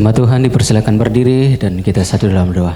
Jemaat Tuhan dipersilakan berdiri dan kita satu dalam doa.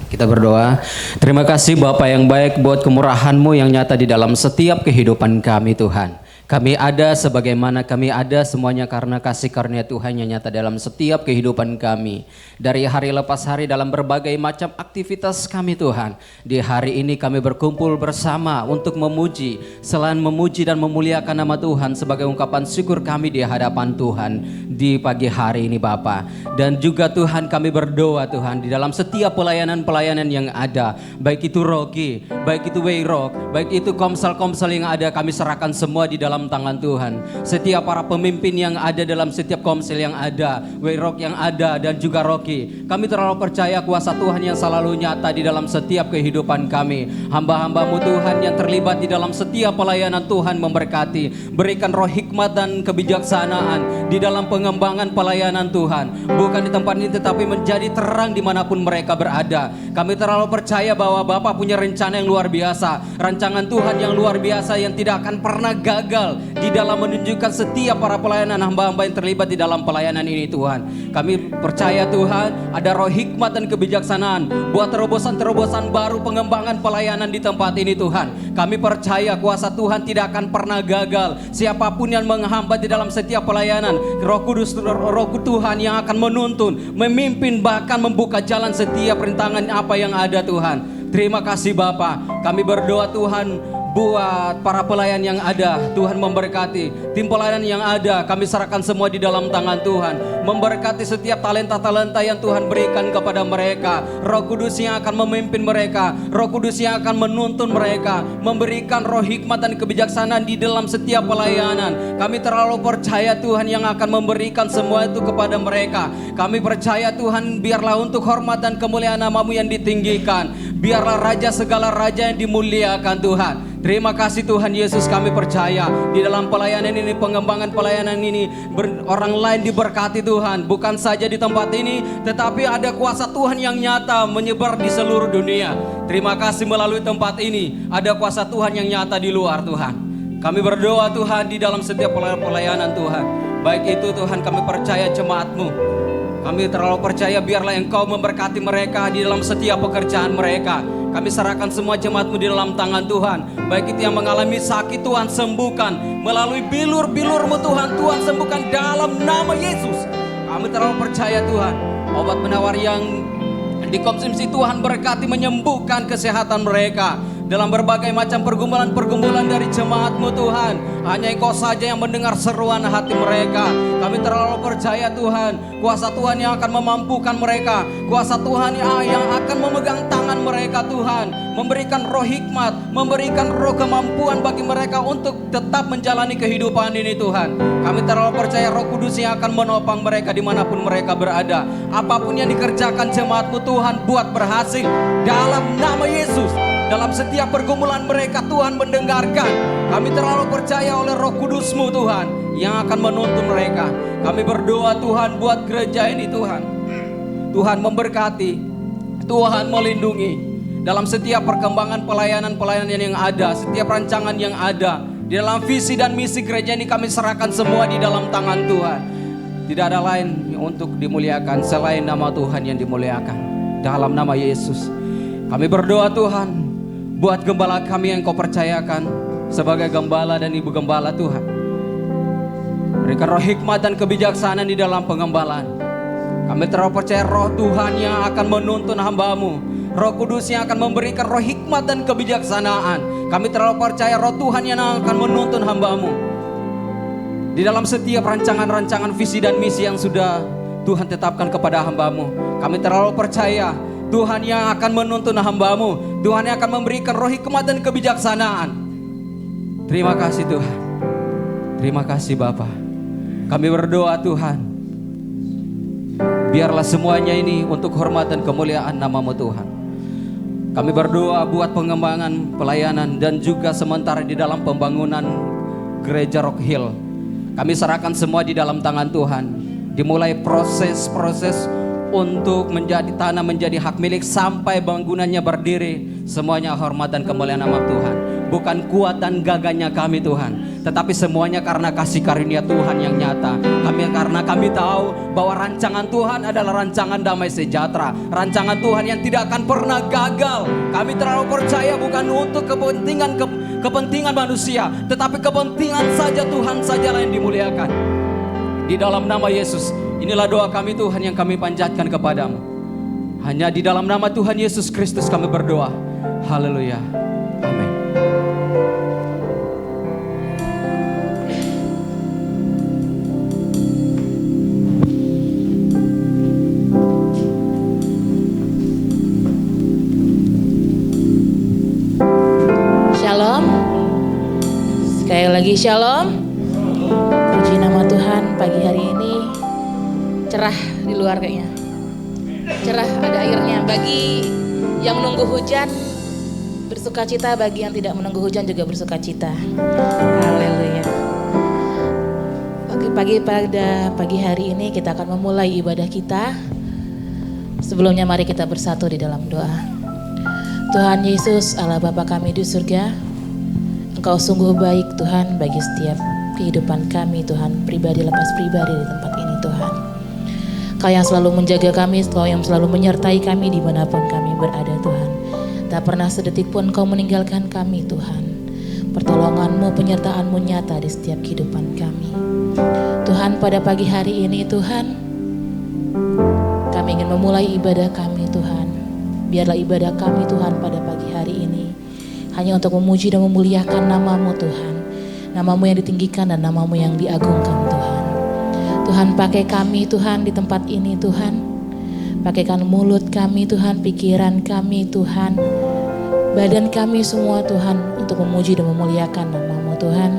Kita berdoa. Terima kasih Bapa yang baik buat kemurahan-Mu yang nyata di dalam setiap kehidupan kami Tuhan. Kami ada sebagaimana kami ada semuanya karena kasih karunia Tuhan yang nyata dalam setiap kehidupan kami. Dari hari lepas hari dalam berbagai macam aktivitas kami Tuhan. Di hari ini kami berkumpul bersama untuk memuji. Selain memuji dan memuliakan nama Tuhan sebagai ungkapan syukur kami di hadapan Tuhan di pagi hari ini Bapa. Dan juga Tuhan kami berdoa Tuhan di dalam setiap pelayanan-pelayanan yang ada. Baik itu Rocky, baik itu Weirok, baik itu komsel-komsel yang ada, kami serahkan semua di dalam tangan Tuhan. Setiap para pemimpin yang ada dalam setiap komsel yang ada, Weirok yang ada dan juga Rocky, kami terlalu percaya kuasa Tuhan yang selalu nyata di dalam setiap kehidupan kami. Hamba-hamba-Mu Tuhan yang terlibat di dalam setiap pelayanan Tuhan memberkati, berikan roh hikmat dan kebijaksanaan di dalam pengembangan pelayanan Tuhan, bukan di tempat ini tetapi menjadi terang dimanapun mereka berada. Kami terlalu percaya bahwa Bapa punya rencana yang luar biasa, rancangan Tuhan yang luar biasa yang tidak akan pernah gagal di dalam menunjukkan setiap para pelayanan hamba-hamba yang terlibat di dalam pelayanan ini Tuhan. Kami percaya Tuhan ada roh hikmat dan kebijaksanaan buat terobosan-terobosan baru pengembangan pelayanan di tempat ini Tuhan. Kami percaya kuasa Tuhan tidak akan pernah gagal. Siapapun yang menghambat di dalam setiap pelayanan, Roh Kudus, Roh Tuhan yang akan menuntun, memimpin, bahkan membuka jalan setiap rintangan apa yang ada Tuhan. Terima kasih Bapa. Kami berdoa Tuhan buat para pelayan yang ada, Tuhan memberkati tim pelayanan yang ada, kami serahkan semua di dalam tangan Tuhan. Memberkati setiap talenta-talenta yang Tuhan berikan kepada mereka. Roh Kudus yang akan memimpin mereka, Roh Kudus yang akan menuntun mereka, memberikan roh hikmat dan kebijaksanaan di dalam setiap pelayanan. Kami terlalu percaya Tuhan yang akan memberikan semua itu kepada mereka. Kami percaya Tuhan, biarlah untuk hormat dan kemuliaan nama-Mu yang ditinggikan, biarlah Raja segala Raja yang dimuliakan Tuhan. Terima kasih Tuhan Yesus, kami percaya di dalam pelayanan ini, pengembangan pelayanan ini, orang lain diberkati Tuhan. Bukan saja di tempat ini, tetapi ada kuasa Tuhan yang nyata menyebar di seluruh dunia. Terima kasih melalui tempat ini, ada kuasa Tuhan yang nyata di luar Tuhan. Kami berdoa Tuhan di dalam setiap pelayanan Tuhan. Baik itu Tuhan kami percaya jemaat-Mu. Kami terlalu percaya biarlah Engkau memberkati mereka di dalam setiap pekerjaan mereka. Kami serahkan semua jemaat-Mu di dalam tangan Tuhan. Baik itu yang mengalami sakit Tuhan sembuhkan. Melalui bilur-bilur-Mu Tuhan, Tuhan sembuhkan dalam nama Yesus. Kami terlalu percaya Tuhan. Obat penawar yang dikonsumsi Tuhan berkati menyembuhkan kesehatan mereka. Dalam berbagai macam pergumulan-pergumulan dari jemaat-Mu Tuhan, hanya Engkau saja yang mendengar seruan hati mereka. Kami terlalu percaya Tuhan, kuasa Tuhan yang akan memampukan mereka, kuasa Tuhan yang akan memegang tangan mereka Tuhan, memberikan roh hikmat, memberikan roh kemampuan bagi mereka untuk tetap menjalani kehidupan ini Tuhan. Kami terlalu percaya Roh Kudus yang akan menopang mereka dimanapun mereka berada. Apapun yang dikerjakan jemaat-Mu Tuhan, buat berhasil dalam nama Yesus. Dalam setiap pergumulan mereka Tuhan mendengarkan. Kami terlalu percaya oleh Roh Kudus-Mu Tuhan yang akan menuntun mereka. Kami berdoa Tuhan buat gereja ini Tuhan. Tuhan memberkati, Tuhan melindungi dalam setiap perkembangan pelayanan-pelayanan yang ada, setiap rancangan yang ada. Di dalam visi dan misi gereja ini kami serahkan semua di dalam tangan Tuhan. Tidak ada lain untuk dimuliakan selain nama Tuhan yang dimuliakan. Dalam nama Yesus kami berdoa Tuhan buat gembala kami yang Kau percayakan sebagai gembala dan ibu gembala Tuhan. Berikan roh hikmat dan kebijaksanaan di dalam pengembalaan. Kami terlalu percaya roh Tuhan yang akan menuntun hamba-Mu, Roh Kudus yang akan memberikan roh hikmat dan kebijaksanaan. Kami terlalu percaya roh Tuhan yang akan menuntun hamba-Mu di dalam setiap rancangan-rancangan visi dan misi yang sudah Tuhan tetapkan kepada hamba-Mu. Kami terlalu percaya Tuhan yang akan menuntun hamba-Mu, Tuhan yang akan memberikan roh hikmat dan kebijaksanaan. Terima kasih Tuhan. Terima kasih Bapa. Kami berdoa Tuhan, biarlah semuanya ini untuk hormat dan kemuliaan nama-Mu Tuhan. Kami berdoa buat pengembangan pelayanan dan juga sementara di dalam pembangunan gereja Rock Hill. Kami serahkan semua di dalam tangan Tuhan. Dimulai proses-proses untuk menjadi tanah menjadi hak milik sampai bangunannya berdiri, semuanya hormat dan kemuliaan nama Tuhan. bukan kuat dan gagahnya kami Tuhan, tetapi semuanya karena kasih karunia Tuhan yang nyata. Karena kami tahu bahwa rancangan Tuhan adalah rancangan damai sejahtera, rancangan Tuhan yang tidak akan pernah gagal. Kami terlalu percaya bukan untuk kepentingan manusia, tetapi kepentingan saja Tuhan sajalah yang dimuliakan. Di dalam nama Yesus, inilah doa kami Tuhan yang kami panjatkan kepadamu. Hanya di dalam nama Tuhan Yesus Kristus kami berdoa. Haleluya. Amin. Shalom. Sekali lagi shalom. Puji nama Tuhan, pagi hari ini cerah di luar kayaknya. Cerah, ada airnya. Bagi yang menunggu hujan bersukacita, bagi yang tidak menunggu hujan juga bersukacita. Haleluya. Pada pagi hari ini kita akan memulai ibadah kita. Sebelumnya mari kita bersatu di dalam doa. Tuhan Yesus, Allah Bapa kami di surga, Engkau sungguh baik Tuhan bagi setiap kehidupan kami Tuhan, pribadi lepas pribadi di tempat ini Tuhan. Kau yang selalu menjaga kami, Kau yang selalu menyertai kami dimanapun kami berada Tuhan. Tak pernah sedetik pun Kau meninggalkan kami Tuhan. Pertolongan-Mu, penyertaan-Mu nyata di setiap kehidupan kami. Tuhan, pada pagi hari ini Tuhan, kami ingin memulai ibadah kami Tuhan. Biarlah ibadah kami Tuhan pada pagi hari ini hanya untuk memuji dan memuliakan nama-Mu Tuhan. Nama-Mu yang ditinggikan dan nama-Mu yang diagungkan Tuhan. Tuhan, pakai kami Tuhan di tempat ini Tuhan. Pakaikan mulut kami Tuhan, pikiran kami Tuhan, badan kami semua Tuhan untuk memuji dan memuliakan nama-Mu Tuhan.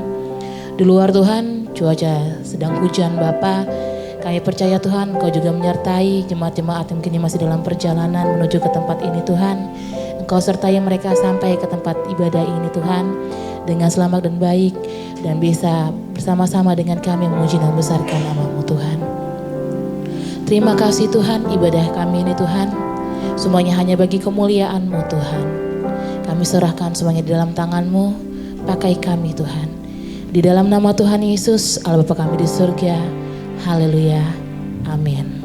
Di luar Tuhan, cuaca sedang hujan Bapa. Kami percaya Tuhan, Engkau juga menyertai jemaat-jemaat yang kini masih dalam perjalanan menuju ke tempat ini Tuhan. Engkau sertai mereka sampai ke tempat ibadah ini Tuhan dengan selamat dan baik, dan bisa bersama-sama dengan kami memuji dan membesarkan nama-Mu Tuhan. Terima kasih Tuhan, ibadah kami ini Tuhan, semuanya hanya bagi kemuliaan-Mu Tuhan. Kami serahkan semuanya di dalam tangan-Mu, pakai kami Tuhan. Di dalam nama Tuhan Yesus, Allah Bapa kami di surga. Haleluya. Amin.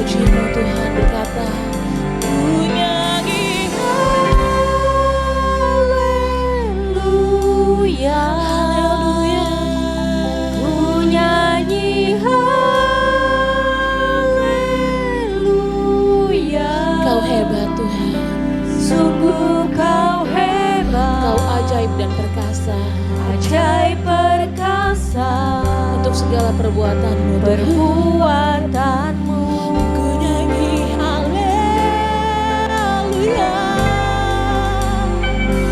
memuji-Mu Tuhan, berkata, ku nyanyi haleluya, haleluya, ku nyanyi haleluya. Kau hebat Tuhan, sungguh Kau hebat, Kau ajaib dan perkasa, ajaib perkasa, untuk segala perbuatan-Mu, perbuatan-Mu. Ku nyanyi haleluya,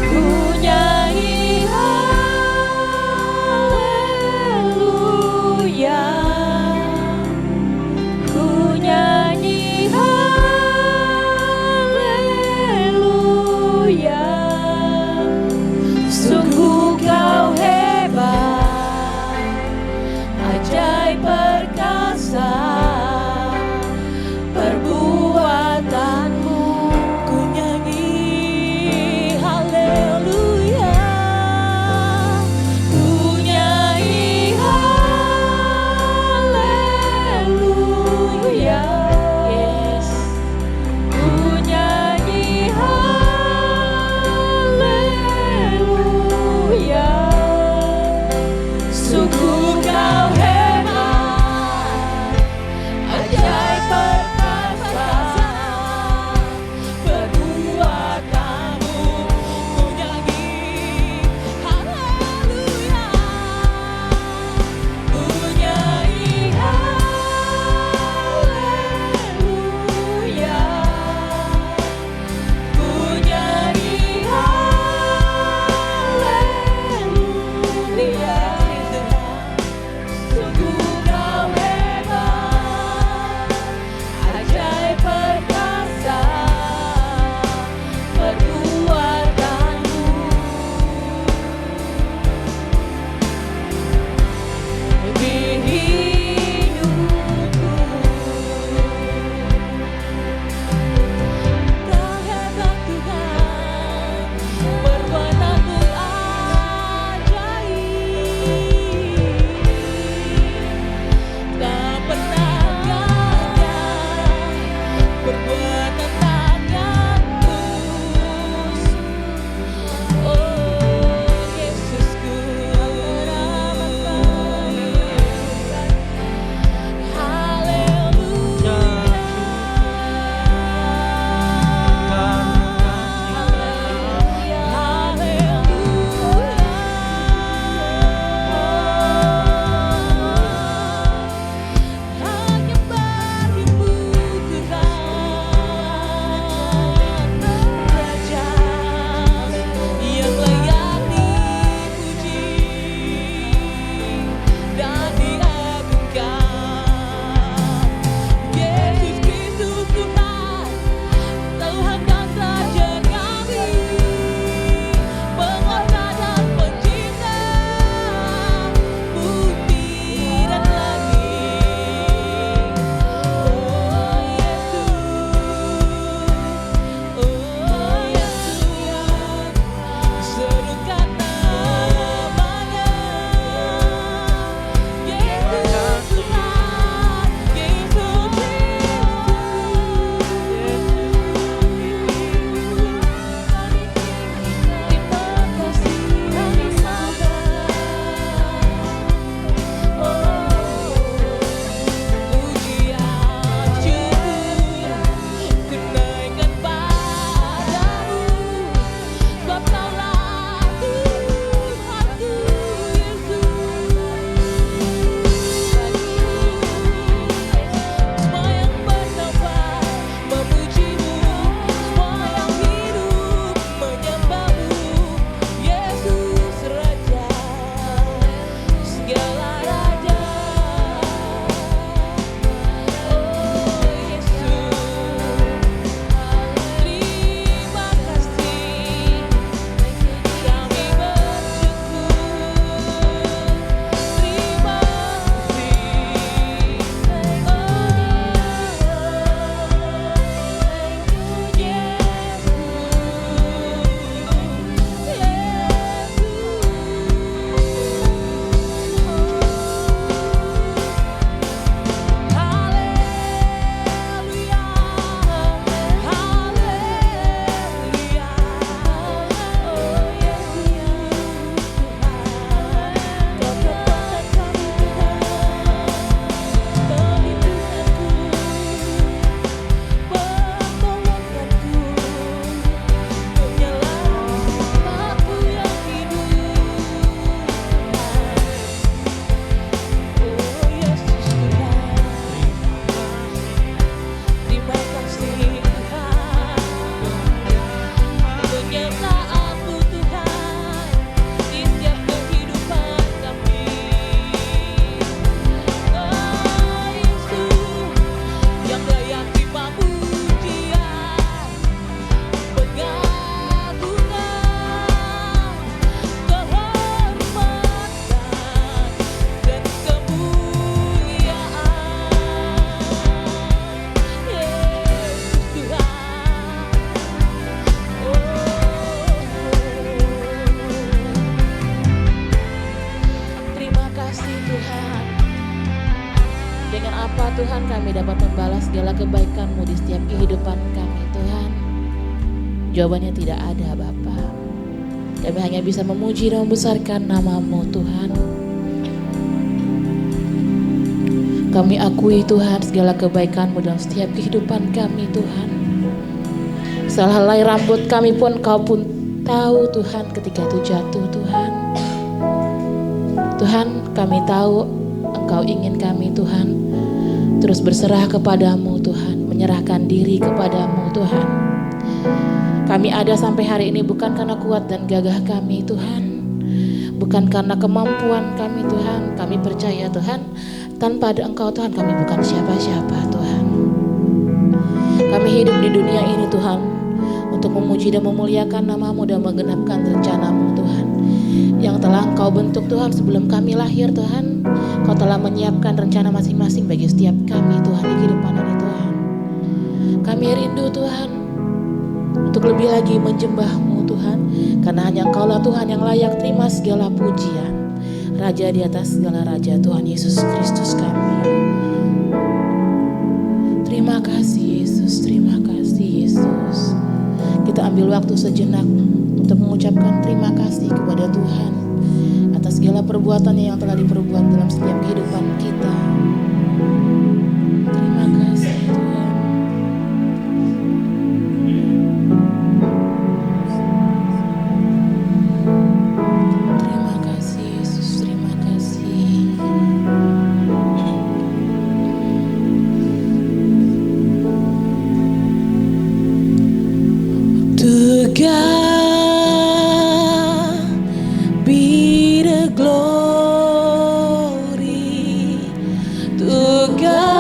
ku nyanyi haleluya, ku nyanyi haleluya. Sungguh Kau hebat, ajaib perkasa, perbuatan-Mu. Ku nyanyi haleluya, ku nyanyi haleluya, yes, ku nyanyi haleluya. Sungguh Kau hebat, ajaib perkasa, perbuatan-Mu. Ku nyanyi haleluya, ku nyanyi haleluya, ku nyanyi haleluya. Sungguh Kau hebat, ajaib perkasa, perbuatan-Mu. Di hidupku, Kau hebat Tuhan, perbuatan-Mu ajaib, tak pernah gagal, perbuatan tanganmu. Oh Yesusku, haleluya, hanya bagimu Tuhan. kami dapat membalas segala kebaikan-Mu di setiap kehidupan kami Tuhan? Jawabannya tidak ada Bapa. Kami hanya bisa memuji dan membesarkan nama-Mu Tuhan. Kami akui Tuhan segala kebaikan-Mu dalam setiap kehidupan kami Tuhan. Sehelai rambut kami pun Kau pun tahu Tuhan ketika itu jatuh Tuhan. Tuhan, kami tahu Engkau ingin kami Tuhan terus berserah kepadamu Tuhan, menyerahkan diri kepadamu Tuhan. Kami ada sampai hari ini bukan karena kuat dan gagah kami Tuhan, bukan karena kemampuan kami Tuhan. Kami percaya Tuhan, tanpa ada Engkau Tuhan kami bukan siapa-siapa Tuhan. Kami hidup di dunia ini Tuhan untuk memuji dan memuliakan nama-Mu dan menggenapkan rencana-Mu Tuhan, yang telah Engkau bentuk Tuhan sebelum kami lahir Tuhan. Kau telah menyiapkan rencana masing-masing bagi setiap kami Tuhan di kehidupan ini Tuhan. Kami rindu Tuhan untuk lebih lagi menjembah-Mu Tuhan, karena hanya Engkau-lah Tuhan yang layak terima segala pujian, Raja di atas segala raja, Tuhan Yesus Kristus kami. Terima kasih Yesus, terima kasih Yesus. Kita ambil waktu sejenak untuk mengucapkan terima kasih kepada Tuhan atas segala perbuatannya yang telah diperbuat dalam setiap kehidupan kita. Terima kasih Tuhan. Terima kasih Yesus, terima kasih. To God be the glory. To God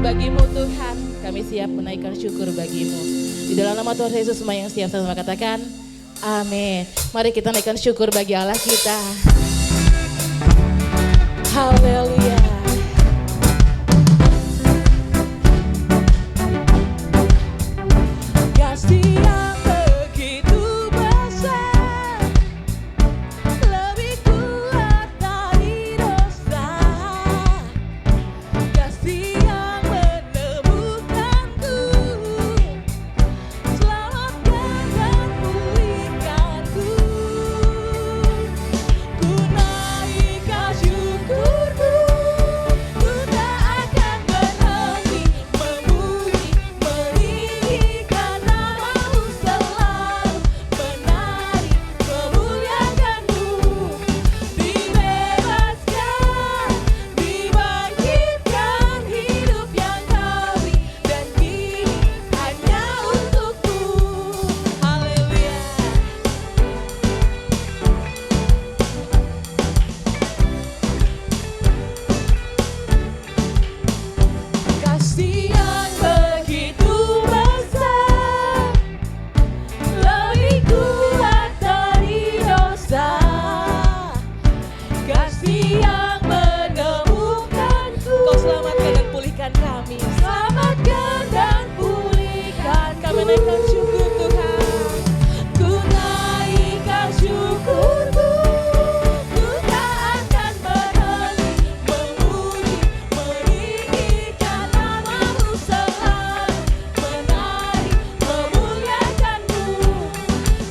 bagimu Tuhan. Kami siap menaikkan syukur bagimu. Di dalam nama Tuhan Yesus semua yang siap sama katakan amin. Mari kita naikkan syukur bagi Allah kita. Haleluya. Kasih yang begitu besar, lebih kuat dari dosa. Kasih yang menemukanku, selamatkan dan pulihkanku. Ku naikkan syukurku, ku tak akan berhenti memuji, meninggikan namamu selalu, menari, memuliakanmu. Dibebaskan, dibangkitkan, hidup yang kau beri, dan kini hanya untukmu. Haleluya. Kasih yang begitu besar, lebih kuat dari dosa. Kasih yang menemukanku, kau selamatkan dan pulihkan kami. Selamatkan dan pulihkan kami. Naikkan syukur Tuhan. Ku naikkan syukurku, ku tak akan berhenti memuji, meninggikan namamu selalu, menari, memuliakanmu.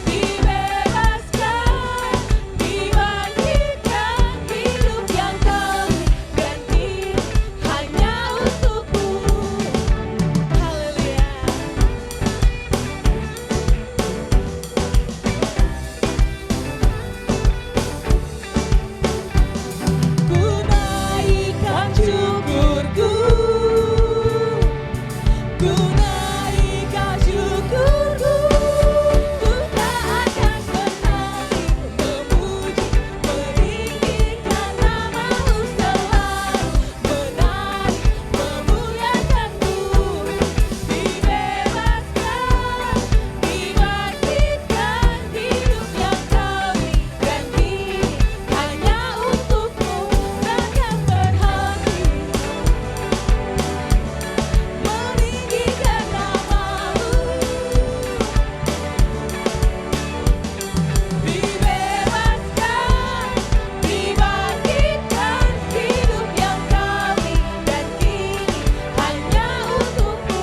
Dibebaskan, dibangkitkan, hidup yang kau beri, dan kini hanya untukmu. Haleluya. Ku naikkan syukurku, ku naikkan syukurku, ku tak akan berhenti memuji, meninggikan namamu selalu, menari, memuliakanmu. Dibebaskan, dibangkitkan, hidup yang kau beri, dan kini hanya untukmu. Takkan berhenti meninggikan namamu. Dibebaskan, dibangkitkan, hidup yang kau beri, dan kini hanya untukmu.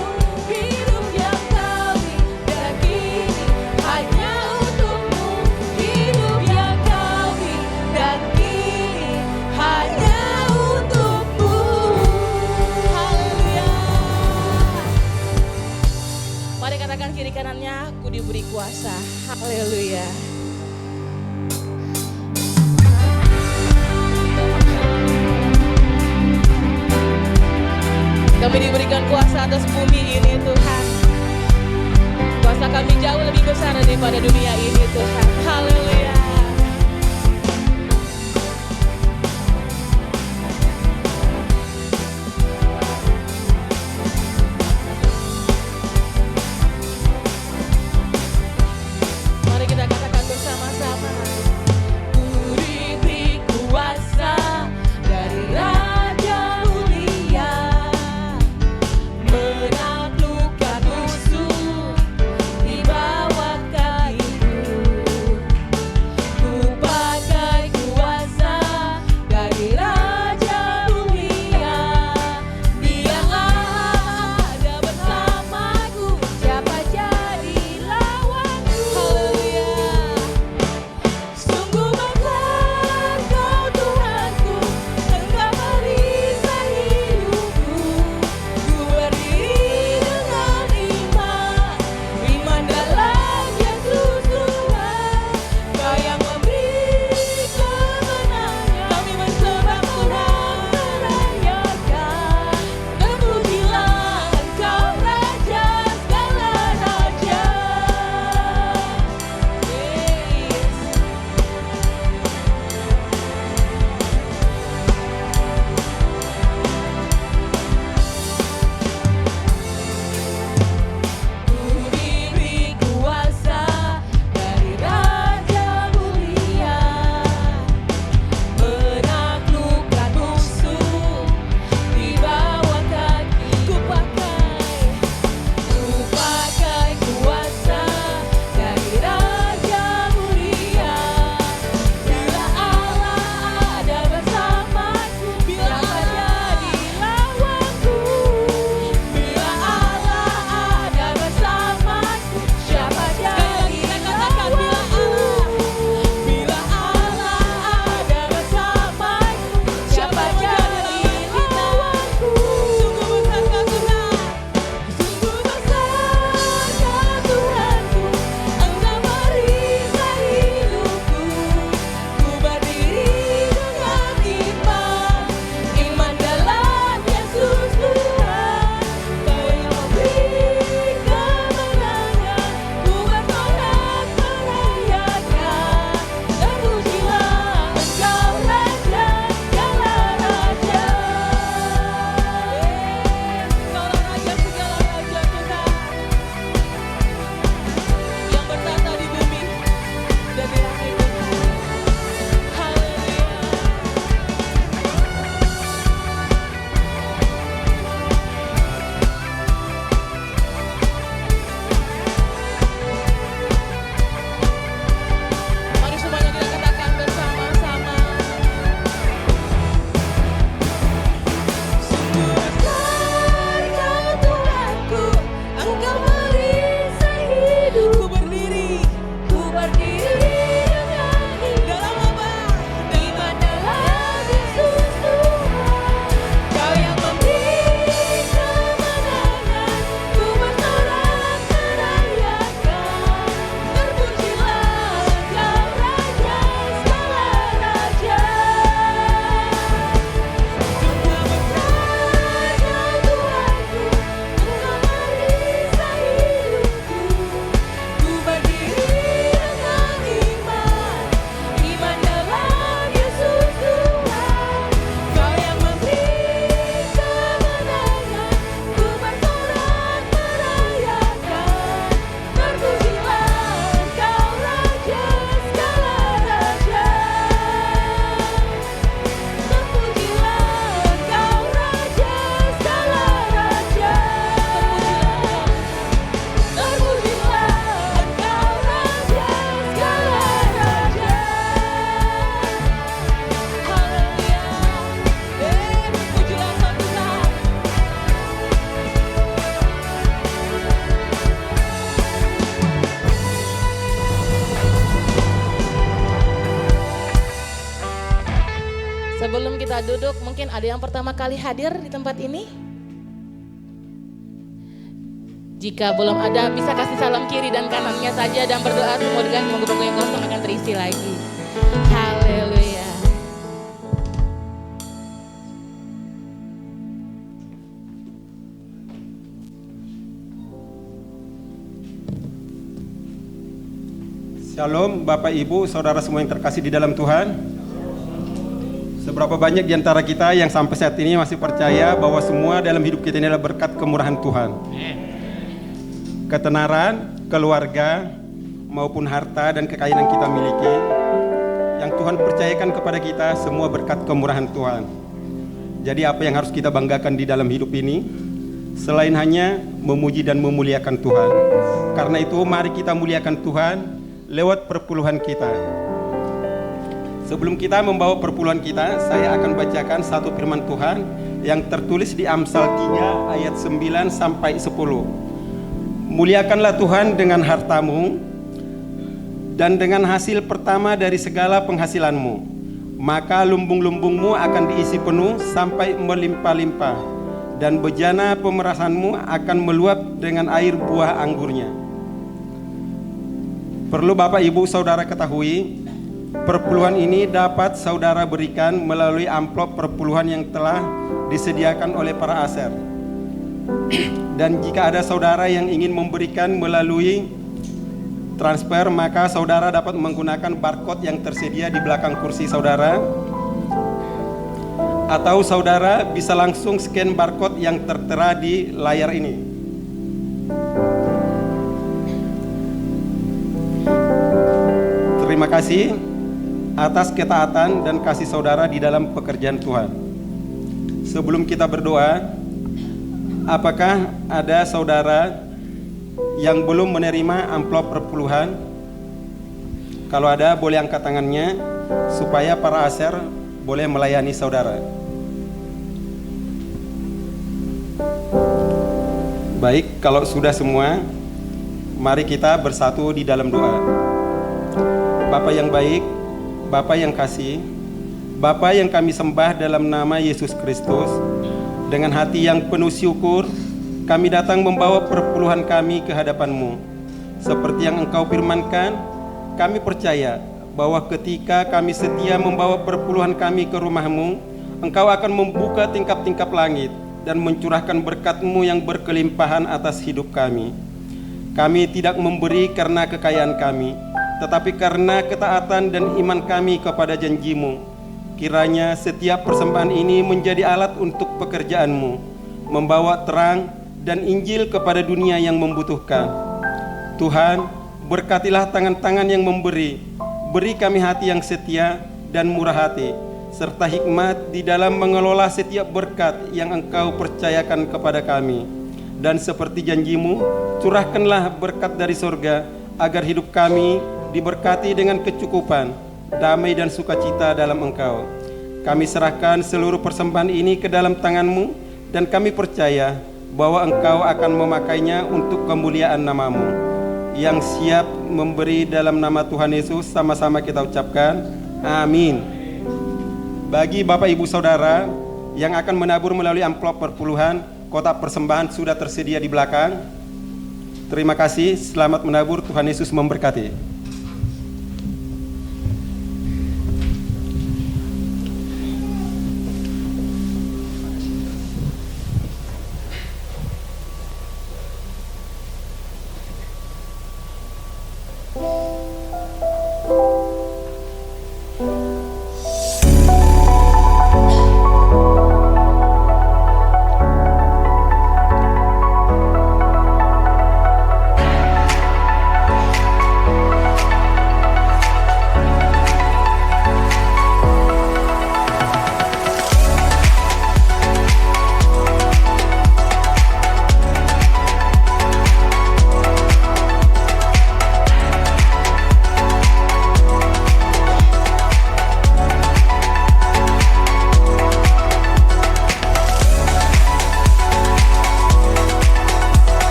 Hidup yang kau beri, dan kini hanya untukmu. Hidup yang kau beri, dan kini hanya untukmu. Haleluya. Mari katakan kiri kanannya, aku diberi kuasa. Haleluya. Kami diberikan kuasa atas bumi ini Tuhan. Kuasa kami jauh lebih besar daripada dunia ini Tuhan. Haleluya. Mari kita katakan bersama-sama. Ku diberi kuasa dari Raja Mulia, menaklukkan musuh di bawah kakiku. Sebelum kita duduk, mungkin ada yang pertama kali hadir di tempat ini? Jika belum ada, bisa kasih salam kiri dan kanannya saja dan berdoa semoga bangku yang kosong akan terisi lagi. Haleluya. Shalom Bapak Ibu, Saudara semua yang terkasih di dalam Tuhan. Seberapa banyak di antara kita yang sampai saat ini masih percaya bahwa semua dalam hidup kita ini adalah berkat kemurahan Tuhan. Ketenaran, keluarga, maupun harta dan kekayaan yang kita miliki, yang Tuhan percayakan kepada kita, semua berkat kemurahan Tuhan. Jadi apa yang harus kita banggakan di dalam hidup ini? Selain hanya memuji dan memuliakan Tuhan. Karena itu mari kita muliakan Tuhan lewat perpuluhan kita. Sebelum kita membawa perpuluhan kita, saya akan bacakan satu firman Tuhan yang tertulis di Amsal 3 ayat 9 sampai 10. Muliakanlah Tuhan dengan hartamu dan dengan hasil pertama dari segala penghasilanmu, maka lumbung-lumbungmu akan diisi penuh sampai melimpah-limpah, dan bejana pemerasanmu akan meluap dengan air buah anggurnya. Perlu Bapak Ibu Saudara ketahui, perpuluhan ini dapat saudara berikan melalui amplop perpuluhan yang telah disediakan oleh para aser. Dan jika ada saudara yang ingin memberikan melalui transfer, maka saudara dapat menggunakan barcode yang tersedia di belakang kursi saudara, atau saudara bisa langsung scan barcode yang tertera di layar ini. Terima kasih atas ketaatan dan kasih saudara di dalam pekerjaan Tuhan. Sebelum kita berdoa, apakah ada saudara yang belum menerima amplop perpuluhan? Kalau ada, boleh angkat tangannya supaya para aser boleh melayani saudara. Baik, kalau sudah semua, mari kita bersatu di dalam doa. Bapa yang baik, Bapa yang kasih, Bapa yang kami sembah dalam nama Yesus Kristus, dengan hati yang penuh syukur, kami datang membawa perpuluhan kami ke hadapan-Mu. Seperti yang Engkau firmankan, kami percaya bahwa ketika kami setia membawa perpuluhan kami ke rumah-Mu, Engkau akan membuka tingkap-tingkap langit dan mencurahkan berkat-Mu yang berkelimpahan atas hidup kami. Kami tidak memberi karena kekayaan kami, tetapi karena ketaatan dan iman kami kepada janji-Mu. Kiranya setiap persembahan ini menjadi alat untuk pekerjaan-Mu, membawa terang dan Injil kepada dunia yang membutuhkan. Tuhan, berkatilah tangan-tangan yang memberi, beri kami hati yang setia dan murah hati, serta hikmat di dalam mengelola setiap berkat yang Engkau percayakan kepada kami. Dan seperti janji-Mu, curahkanlah berkat dari surga, agar hidup kami diberkati dengan kecukupan, damai dan sukacita dalam Engkau. Kami serahkan seluruh persembahan ini ke dalam tangan-Mu, dan kami percaya bahwa Engkau akan memakainya untuk kemuliaan nama-Mu. Yang siap memberi dalam nama Tuhan Yesus, sama-sama kita ucapkan, amin. Bagi Bapak Ibu Saudara yang akan menabur melalui amplop perpuluhan, kotak persembahan sudah tersedia di belakang. Terima kasih, selamat menabur, Tuhan Yesus memberkati.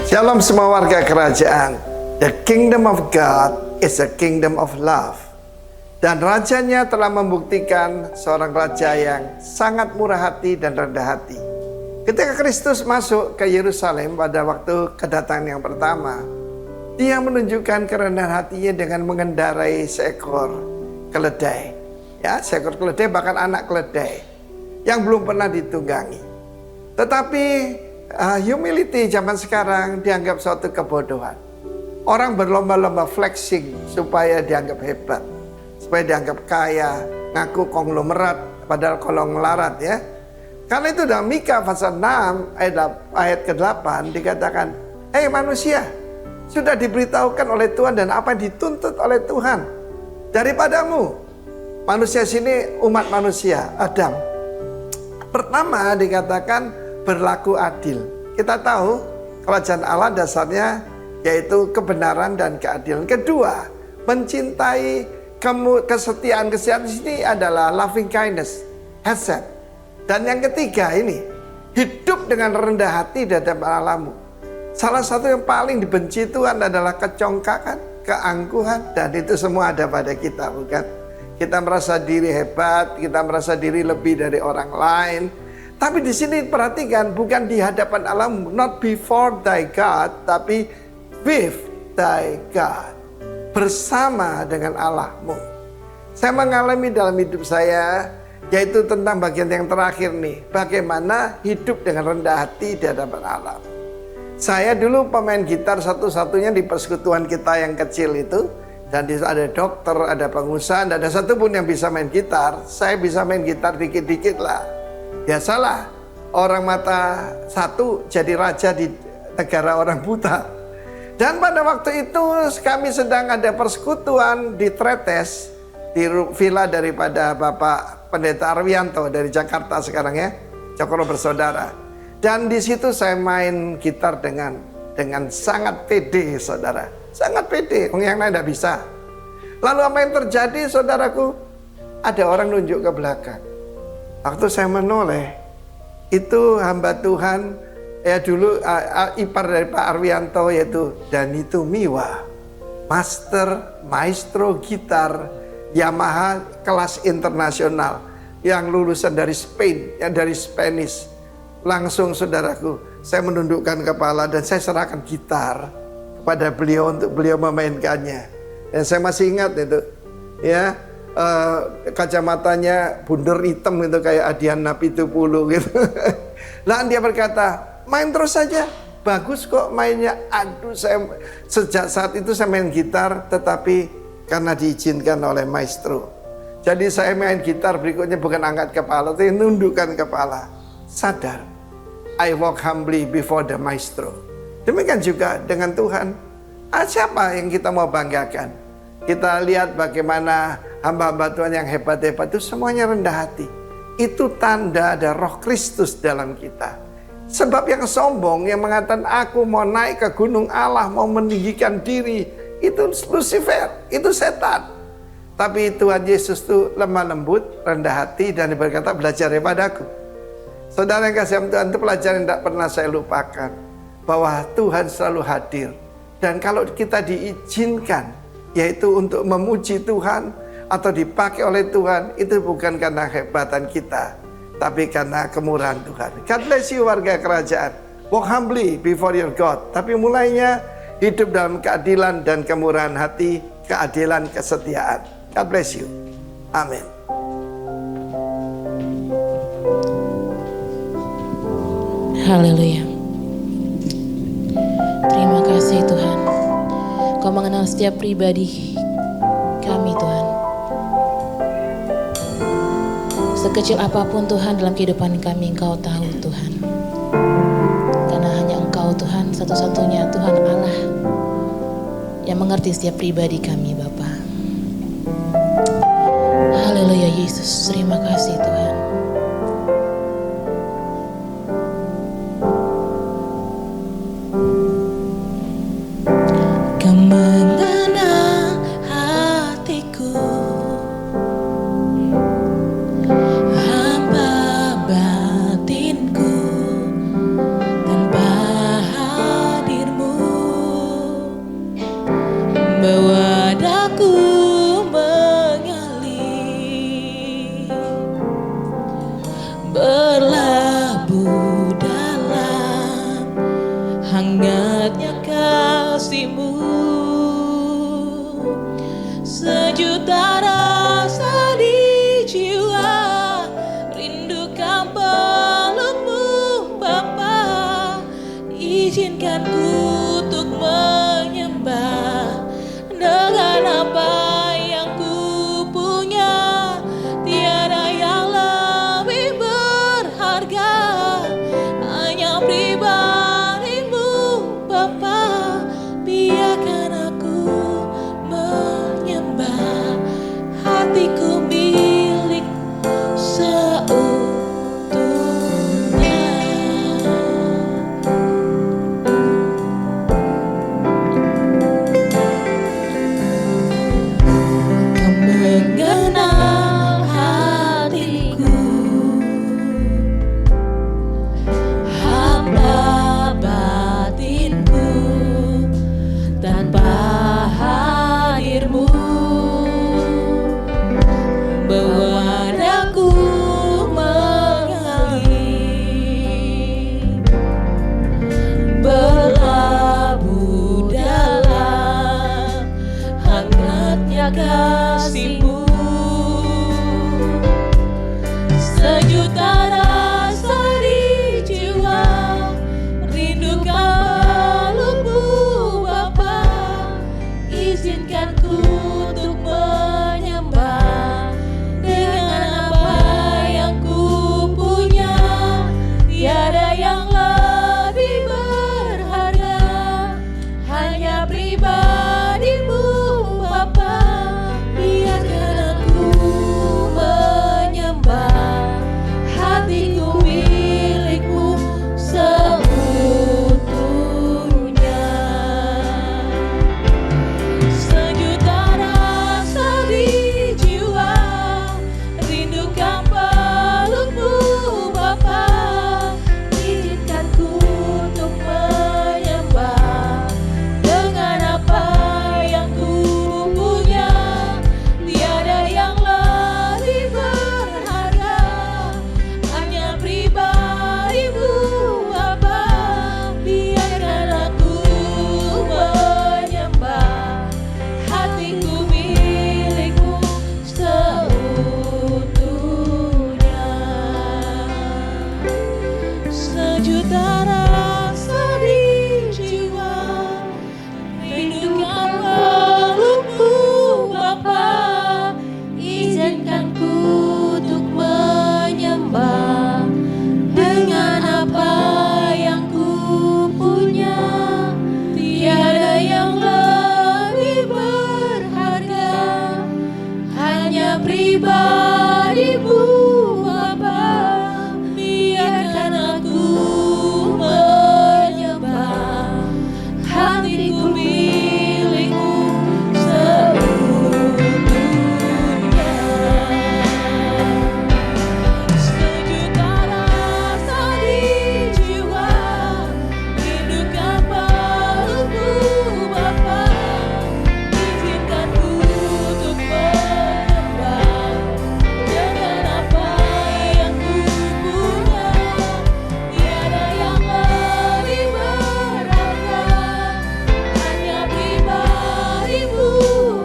Shalom semua warga kerajaan. The kingdom of God is a kingdom of love. Dan rajanya telah membuktikan seorang raja yang sangat murah hati dan rendah hati. Ketika Kristus masuk ke Yerusalem pada waktu kedatangan yang pertama, dia menunjukkan kerendahan hatinya dengan mengendarai seekor keledai. Ya, seekor keledai, bahkan anak keledai yang belum pernah ditunggangi. Tetapi humility zaman sekarang dianggap suatu kebodohan. Orang berlomba-lomba flexing supaya dianggap hebat, supaya dianggap kaya, ngaku konglomerat padahal konglomerat ya. Karena itu dalam Mika pasal 6 ayat ke-8 dikatakan, "Hei manusia, sudah diberitahukan oleh Tuhan dan apa yang dituntut oleh Tuhan daripadamu." Manusia sini umat manusia, Adam. Pertama dikatakan berlaku adil. Kita tahu kerajaan Allah dasarnya yaitu kebenaran dan keadilan. Kedua, mencintai kesetiaan. Kesetiaan di sini adalah loving kindness, hesed. Dan yang ketiga ini, hidup dengan rendah hati di hadapan Allahmu. Salah satu yang paling dibenci Tuhan adalah kecongkakan, keangkuhan, dan itu semua ada pada kita, bukan? Kita merasa diri hebat, kita merasa diri lebih dari orang lain. Tapi di sini perhatikan, bukan di hadapan Allahmu, not before thy God, tapi with thy God, bersama dengan Allahmu. Saya mengalami dalam hidup saya, yaitu tentang bagian yang terakhir nih, bagaimana hidup dengan rendah hati di hadapan Allah. Saya dulu pemain gitar satu-satunya di persekutuan kita yang kecil itu, dan di ada dokter, ada pengusaha, tidak ada satupun yang bisa main gitar. Saya bisa main gitar dikit-dikit lah. Biasalah, orang mata satu jadi raja di negara orang buta. Dan pada waktu itu kami sedang ada persekutuan di Tretes, di villa daripada Bapak Pendeta Arwianto dari Jakarta sekarang ya, Cokro Bersaudara. Dan di situ saya main gitar dengan sangat pede, saudara. Sangat pede, yang lain tidak bisa. Lalu apa yang terjadi, saudaraku? Ada orang nunjuk ke belakang. Waktu saya menoleh, itu hamba Tuhan, ya dulu ipar dari Pak Arwianto, yaitu Dani Tumiwa, maestro gitar Yamaha kelas internasional, yang lulusan dari Spain, yang dari Spanish. Langsung saudaraku, saya menundukkan kepala dan saya serahkan gitar kepada beliau untuk beliau memainkannya. Dan saya masih ingat itu, ya. Kacamatanya bundar hitam gitu kayak Adian Napitupulu gitu. Lalu dia berkata, main terus saja, bagus kok mainnya. Aduh, sejak saat itu saya main gitar, tetapi karena diizinkan oleh maestro. Jadi saya main gitar berikutnya bukan angkat kepala, tapi nundukkan kepala. Sadar, I walk humbly before the maestro. Demikian juga dengan Tuhan. Siapa yang kita mau banggakan? Kita lihat bagaimana hamba-hamba Tuhan yang hebat-hebat itu semuanya rendah hati. Itu tanda ada roh Kristus dalam kita. Sebab yang sombong, yang mengatakan aku mau naik ke gunung Allah, mau meninggikan diri, itu Lucifer, itu setan. Tapi Tuhan Yesus itu lemah lembut, rendah hati, dan berkata belajar daripadaku. Saudara yang kasih Tuhan, itu pelajaran yang tidak pernah saya lupakan. Bahwa Tuhan selalu hadir. Dan kalau kita diizinkan, yaitu untuk memuji Tuhan atau dipakai oleh Tuhan, itu bukan karena kehebatan kita, tapi karena kemurahan Tuhan. God bless you warga kerajaan. Walk humbly before your God. Tapi mulainya hidup dalam keadilan dan kemurahan hati, keadilan, kesetiaan. God bless you. Amin. Haleluya. Terima kasih Tuhan. Kau mengenal setiap pribadi kami Tuhan. Sekecil apapun Tuhan dalam kehidupan kami, Engkau tahu Tuhan. Karena hanya Engkau Tuhan, satu-satunya Tuhan Allah yang mengerti setiap pribadi kami Bapa. Haleluya Yesus, terima kasih Tuhan. Mengenang hatiku, hamba batinku, tanpa hadirmu berlabuh dalam hangatnya kasih-Mu. Sejuta rasa di jiwa, rindukan peluk-Mu Bapa. Izinkan ku untuk menyembah dengan apa yang ku punya. Tiada yang lebih berharga, hanya pribadi-Mu Bapa. Biarkan aku menyembah, hatiku milik seutuhnya. Kau mengenal hatiku, hamba batinku, tanpa hadir-Mu bewadaku mengalir, berlabuh dalam hangatnya kasih-Mu. Sejuta rasa di jiwa, rindukan peluk-Mu Bapa. Izinkan ku untuk menyembah dengan apa yang ku punya. Tiada yang lebih berharga, hanya pribadi-Mu Bapa. Biarkan aku menyembah, hatiku milik-Mu seutuhnya. Sejuta rasa di jiwa, rindukan peluk-Mu Bapa. Izinkan ku untuk menyembah dengan apa yang ku punya. Tiada yang lebih berharga, hanya pribadi-Mu Bapa. Biarkan aku menyembah, hatiku milik-Mu seutuhnya. Sejuta rasa di jiwa, rindukan peluk-Mu Bapa. Izinkan ku untuk menyembah dengan apa yang ku punya. Tiada yang lebih berharga, hanya pribadi-Mu Bapa. Biarkan aku menyembah, hatiku milik-Mu seutuhnya. Sejuta rasa di jiwa, rindukan peluk-Mu Bapa. Izinkan ku untuk menyembah dengan apa yang ku punya. Tiada yang lebih berharga, hanya pribadi-Mu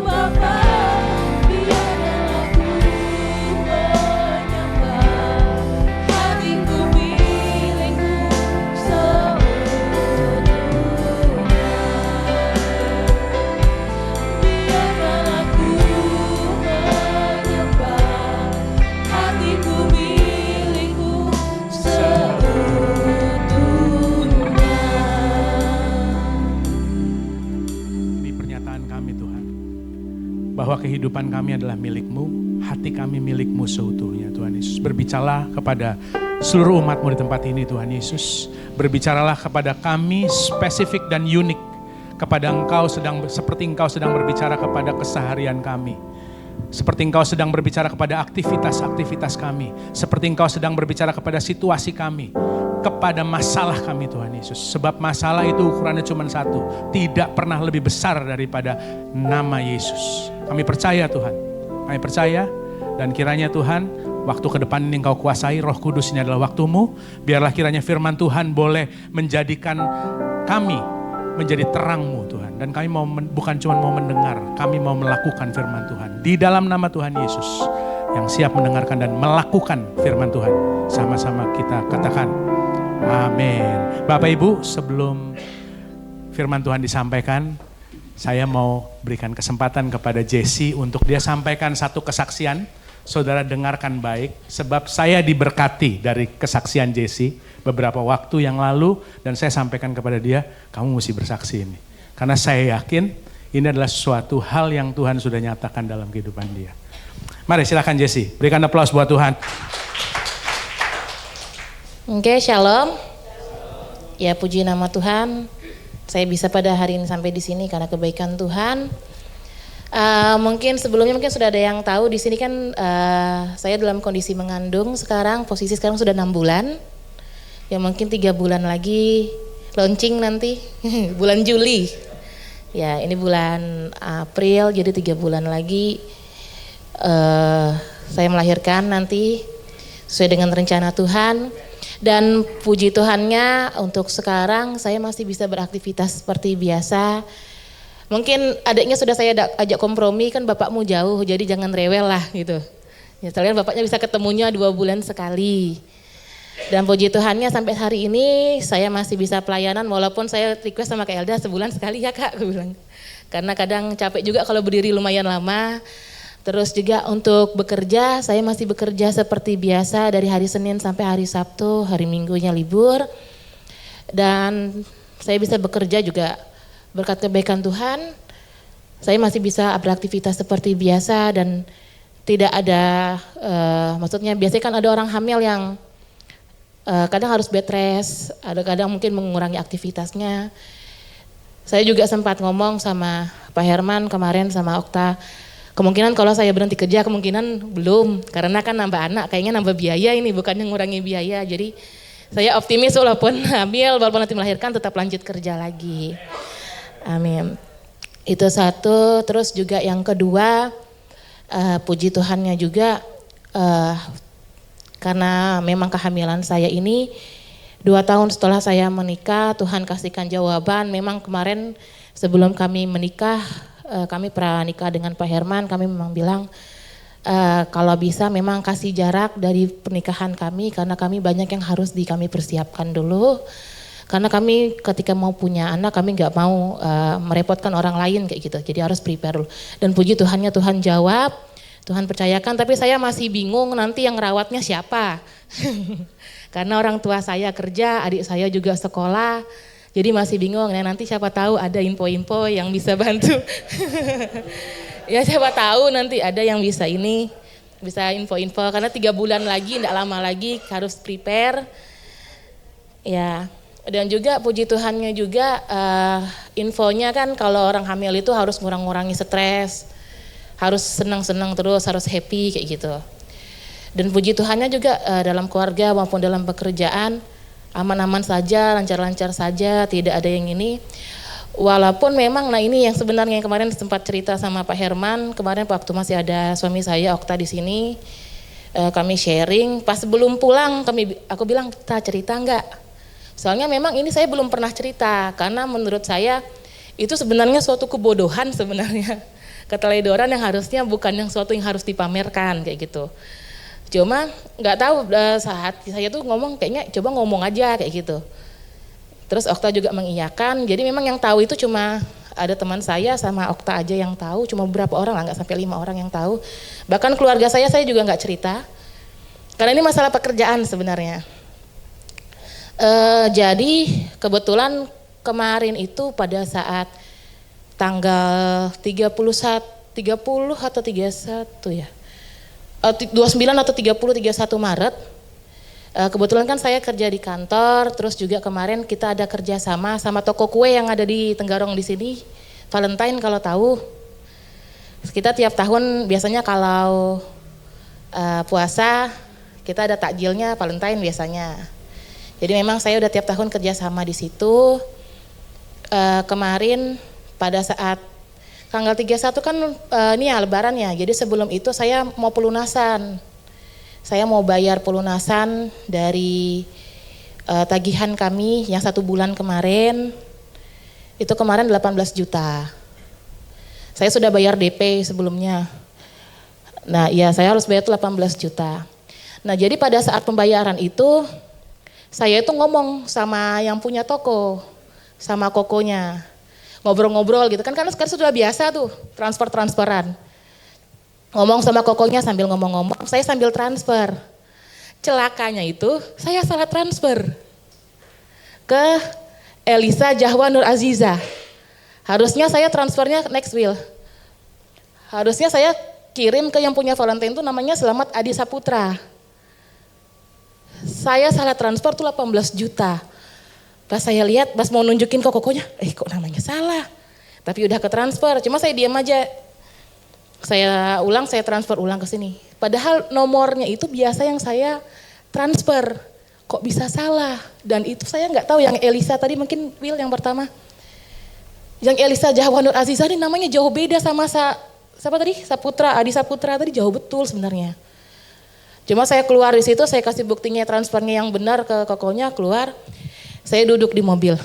Bapa. Biarkan aku menyembah, hatiku milik-Mu seutuhnya. Biarkan aku menyembah, hatiku milik-Mu seutuhnya. Ini pernyataan kami Tuhan, bahwa kehidupan kami adalah milik-Mu, hati kami milik-Mu seutuhnya Tuhan Yesus. Berbicaralah kepada seluruh umat-Mu di tempat ini Tuhan Yesus. Berbicaralah kepada kami spesifik dan unik, kepada Engkau seperti Engkau sedang berbicara kepada keseharian kami. Seperti Engkau sedang berbicara kepada aktivitas-aktivitas kami. Seperti Engkau sedang berbicara kepada situasi kami, kepada masalah kami Tuhan Yesus. Sebab masalah itu ukurannya cuma satu, tidak pernah lebih besar daripada nama Yesus. Kami percaya Tuhan, kami percaya, dan kiranya Tuhan Waktu ke depan ini Engkau kuasai, Roh Kudus ini adalah waktumu. Biarlah kiranya firman Tuhan boleh menjadikan kami menjadi terang-Mu Tuhan. Dan kami mau bukan cuma mau mendengar, kami mau melakukan firman Tuhan. Di dalam nama Tuhan Yesus yang siap mendengarkan dan melakukan firman Tuhan. Sama-sama kita katakan amin. Bapak Ibu, sebelum firman Tuhan disampaikan, saya mau berikan kesempatan kepada Jesse untuk dia sampaikan satu kesaksian. Saudara dengarkan baik, sebab saya diberkati dari kesaksian Jesse beberapa waktu yang lalu, dan saya sampaikan kepada dia, kamu mesti bersaksi ini. Karena saya yakin ini adalah suatu hal yang Tuhan sudah nyatakan dalam kehidupan dia. Mari silakan Jesse, berikan aplaus buat Tuhan. Oke, shalom. Ya, puji nama Tuhan. Saya bisa pada hari ini sampai di sini karena kebaikan Tuhan. Mungkin sebelumnya sudah ada yang tahu di sini kan saya dalam kondisi mengandung sekarang, posisi sekarang sudah 6 bulan. Ya mungkin 3 bulan lagi launching nanti bulan Juli. Ya ini bulan April, jadi 3 bulan lagi saya melahirkan nanti sesuai dengan rencana Tuhan. Dan puji Tuhannya untuk sekarang saya masih bisa beraktivitas seperti biasa. Mungkin adiknya sudah saya ajak kompromi, kan bapakmu jauh jadi jangan rewel lah gitu. Ya sekalian bapaknya bisa ketemunya 2 bulan sekali. Dan puji Tuhannya sampai hari ini saya masih bisa pelayanan walaupun saya request sama Kak Elda sebulan sekali ya Kak, aku bilang. Karena kadang capek juga kalau berdiri lumayan lama. Terus juga untuk bekerja, saya masih bekerja seperti biasa dari hari Senin sampai hari Sabtu, hari Minggunya libur. Dan saya bisa bekerja juga berkat kebaikan Tuhan, saya masih bisa beraktivitas seperti biasa dan tidak ada, maksudnya biasanya kan ada orang hamil yang kadang harus bed rest, ada kadang mungkin mengurangi aktivitasnya. Saya juga sempat ngomong sama Pak Herman kemarin sama Okta, kemungkinan kalau saya berhenti kerja kemungkinan belum, karena kan nambah anak kayaknya nambah biaya ini, bukannya ngurangi biaya. Jadi saya optimis walaupun hamil, walaupun nanti melahirkan tetap lanjut kerja lagi. Amin. Itu satu, terus juga yang kedua, puji Tuhannya juga karena memang kehamilan saya ini 2 tahun setelah saya menikah, Tuhan kasihkan jawaban. Memang kemarin sebelum kami menikah, kami pranikah dengan Pak Herman, kami memang bilang kalau bisa memang kasih jarak dari pernikahan kami karena kami banyak yang harus kami persiapkan dulu. Karena kami ketika mau punya anak kami nggak mau merepotkan orang lain kayak gitu, jadi harus prepare dulu. Dan puji Tuhannya Tuhan jawab, Tuhan percayakan, tapi saya masih bingung nanti yang rawatnya siapa. Karena orang tua saya kerja, adik saya juga sekolah, jadi masih bingung. Nah nanti siapa tahu ada info-info yang bisa bantu. Ya siapa tahu nanti ada yang bisa bisa info-info, karena 3 bulan lagi, tidak lama lagi harus prepare. Ya. Dan juga puji Tuhannya juga infonya kan kalau orang hamil itu harus ngurang-ngurangi stres, harus senang-senang terus, harus happy kayak gitu. Dan puji Tuhannya juga dalam keluarga maupun dalam pekerjaan aman-aman saja, lancar-lancar saja, tidak ada yang ini. Walaupun memang, nah ini yang sebenarnya yang kemarin sempat cerita sama Pak Herman, kemarin waktu masih ada suami saya Okta di sini, kami sharing, pas sebelum pulang aku bilang kita cerita enggak? Soalnya memang ini saya belum pernah cerita, karena menurut saya itu sebenarnya suatu kebodohan sebenarnya. Keteledoran yang harusnya bukan yang suatu yang harus dipamerkan kayak gitu. Cuma nggak tahu saat saya tuh ngomong kayaknya coba ngomong aja kayak gitu. Terus Okta juga mengiyakan, jadi memang yang tahu itu cuma ada teman saya sama Okta aja yang tahu, cuma beberapa orang lah, nggak sampai 5 orang yang tahu. Bahkan keluarga saya juga nggak cerita, karena ini masalah pekerjaan sebenarnya. Jadi kebetulan kemarin itu pada saat tanggal 30 atau 31 ya, 29 atau 31 Maret, kebetulan kan saya kerja di kantor, terus juga kemarin kita ada kerjasama sama toko kue yang ada di Tenggarong di sini, Valentine kalau tahu. Kita tiap tahun biasanya kalau puasa kita ada takjilnya Valentine biasanya. Jadi memang saya udah tiap tahun kerja sama di situ. Kemarin pada saat tanggal 31 kan ini ya lebaran ya. Jadi sebelum itu saya mau pelunasan. Saya mau bayar pelunasan dari tagihan kami yang 1 bulan kemarin. Itu kemarin 18 juta. Saya sudah bayar DP sebelumnya. Nah ya saya harus bayar itu 18 juta. Nah jadi pada saat pembayaran itu, saya itu ngomong sama yang punya toko, sama kokonya. Ngobrol-ngobrol gitu kan, karena sekarang sudah biasa tuh transferan. Ngomong sama kokonya sambil ngomong-ngomong, saya sambil transfer. Celakanya itu saya salah transfer ke Elisa Jahwa Nur Aziza. Harusnya saya transfernya next will. Harusnya saya kirim ke yang punya Valentine itu namanya Selamat Adi Saputra. Saya salah transfer tuh 18 juta. Pas saya lihat, pas mau nunjukin ke kokonya, kok namanya salah. Tapi udah ke transfer, cuma saya diam aja. Saya ulang, saya transfer ulang ke sini. Padahal nomornya itu biasa yang saya transfer. Kok bisa salah? Dan itu saya nggak tahu yang Elisa tadi mungkin Will yang pertama. Yang Elisa Jahwa Nur Aziza ini namanya jauh beda sama siapa tadi? Saputra, Adi Saputra tadi jauh betul sebenarnya. Cuma saya keluar di situ, saya kasih buktinya transfernya yang benar ke kokonya, keluar. Saya duduk di mobil.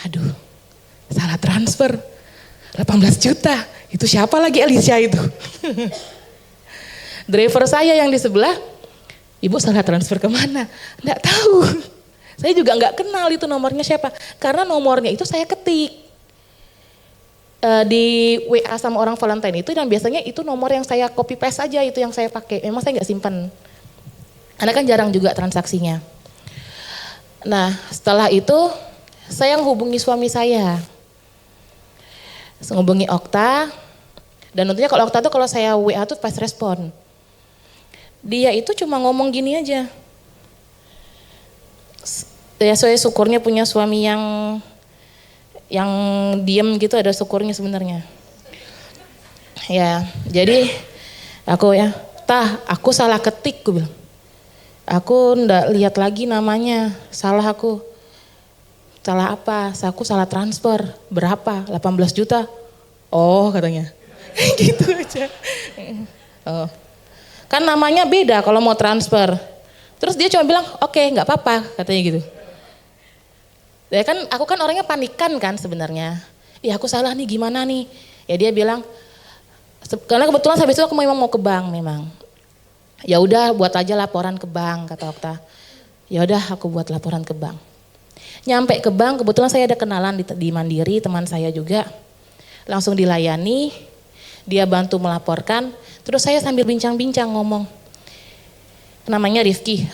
Aduh, salah transfer. 18 juta. Itu siapa lagi Elisa itu? Driver saya yang di sebelah, Ibu salah transfer kemana? Nggak tahu. Saya juga nggak kenal itu nomornya siapa. Karena nomornya itu saya ketik. Di WA sama orang Valentine itu, dan biasanya itu nomor yang saya copy paste aja, itu yang saya pakai. Memang saya nggak simpan. Karena kan jarang juga transaksinya. Nah setelah itu saya menghubungi suami saya. Menghubungi Okta. Dan tentunya kalau Okta tuh kalau saya WA tuh fast respon. Dia itu cuma ngomong gini aja. Ya saya syukurnya punya suami yang diem gitu, ada syukurnya sebenarnya. Ya jadi aku aku salah ketik, gue bilang. Aku ndak lihat lagi namanya, salah aku. Salah apa? Aku salah transfer. Berapa? 18 juta. Oh katanya. Gitu aja. Oh. Kan namanya beda kalau mau transfer. Terus dia cuma bilang, oke, nggak apa-apa katanya gitu. Ya kan aku kan orangnya panikan kan sebenarnya. Ya aku salah nih, gimana nih? Ya dia bilang, karena kebetulan habis itu aku memang mau ke bank memang. Ya udah buat aja laporan ke bank kata Okta. Ya udah aku buat laporan ke bank. Nyampe ke bank, kebetulan saya ada kenalan di Mandiri, teman saya juga. Langsung dilayani, dia bantu melaporkan. Terus saya sambil bincang-bincang ngomong. Namanya Rifki.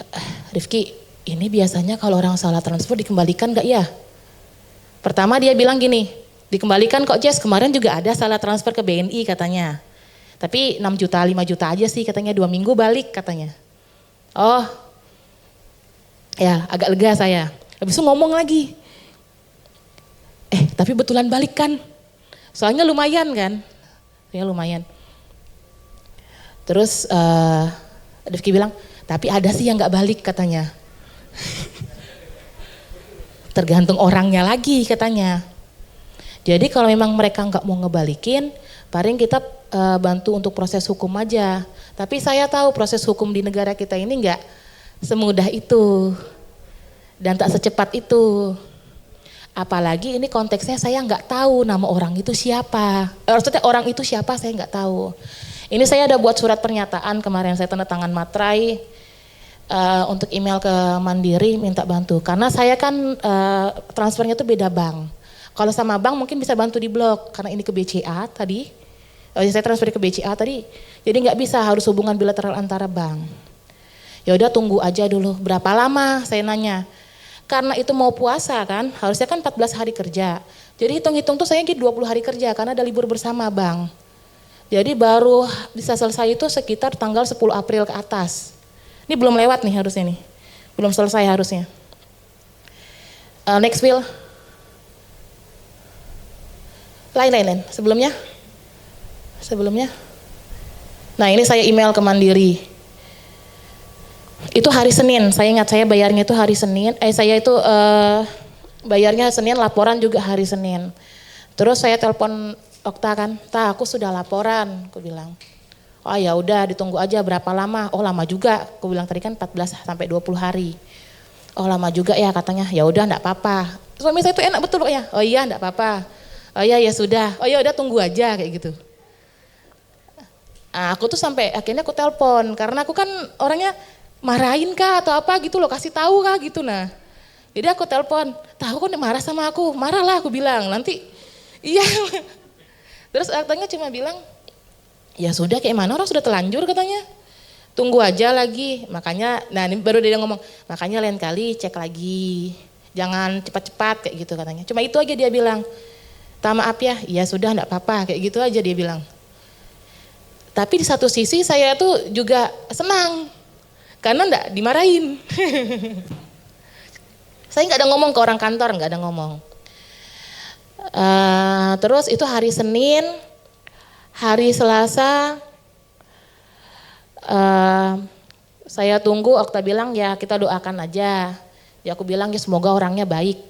Rifki, ini biasanya kalau orang salah transfer dikembalikan gak ya? Pertama dia bilang gini, dikembalikan kok Jess, kemarin juga ada salah transfer ke BNI katanya. Tapi 6 juta, 5 juta aja sih katanya, 2 minggu balik katanya. Oh, ya agak lega saya. Habis itu ngomong lagi. Tapi betulan balik kan? Soalnya lumayan kan? Ya lumayan. Terus Rifki bilang, tapi ada sih yang gak balik katanya. Tergantung orangnya lagi katanya. Jadi kalau memang mereka gak mau ngebalikin, paling kita bantu untuk proses hukum aja. Tapi saya tahu proses hukum di negara kita ini nggak semudah itu dan tak secepat itu. Apalagi ini konteksnya saya nggak tahu nama orang itu siapa. Maksudnya orang itu siapa saya nggak tahu. Ini saya ada buat surat pernyataan kemarin, saya tanda tangan materai untuk email ke Mandiri minta bantu. Karena saya kan transfernya tuh beda bank. Kalau sama bank mungkin bisa bantu di blok karena ini ke BCA tadi. Saya transfer ke BCA tadi, jadi nggak bisa, harus hubungan bilateral antara bank. Ya udah tunggu aja dulu. Berapa lama? Saya nanya. Karena itu mau puasa kan, harusnya kan 14 hari kerja. Jadi hitung-hitung tuh saya 20 hari kerja karena ada libur bersama bank. Jadi baru bisa selesai itu sekitar tanggal 10 April ke atas. Ini belum lewat nih harusnya nih, belum selesai harusnya. Next Will. Lain. Sebelumnya. Nah ini saya email ke Mandiri. Itu hari Senin, saya ingat saya bayarnya itu hari Senin. Saya itu bayarnya Senin, laporan juga hari Senin. Terus saya telepon Okta kan, aku sudah laporan, aku bilang. Oh ya udah ditunggu aja berapa lama? Oh lama juga. Aku bilang tadi kan 14 sampai 20 hari. Oh lama juga ya katanya. Ya udah enggak apa-apa. Suami saya itu enak betul ya. Oh iya enggak apa-apa. Oh iya ya sudah. Oh ya udah tunggu aja kayak gitu. Nah, aku tuh sampai akhirnya aku telepon karena aku kan orangnya marahin kah atau apa gitu loh, kasih tahu kah gitu nah. Jadi aku telepon, tahu kok marah sama aku, marahlah aku bilang nanti. Iya. Terus katanya cuma bilang, ya sudah kayak mana orang sudah telanjur katanya. Tunggu aja lagi, makanya, nah ini baru dia ngomong, makanya lain kali cek lagi, jangan cepat-cepat kayak gitu katanya. Cuma itu aja dia bilang, tak maaf ya, iya sudah enggak apa-apa kayak gitu aja dia bilang. Tapi di satu sisi saya tuh juga senang, karena enggak dimarahin. Saya nggak ada ngomong ke orang kantor, nggak ada ngomong. Terus itu hari Senin, hari Selasa, saya tunggu. Okta bilang ya kita doakan aja. Ya aku bilang ya semoga orangnya baik.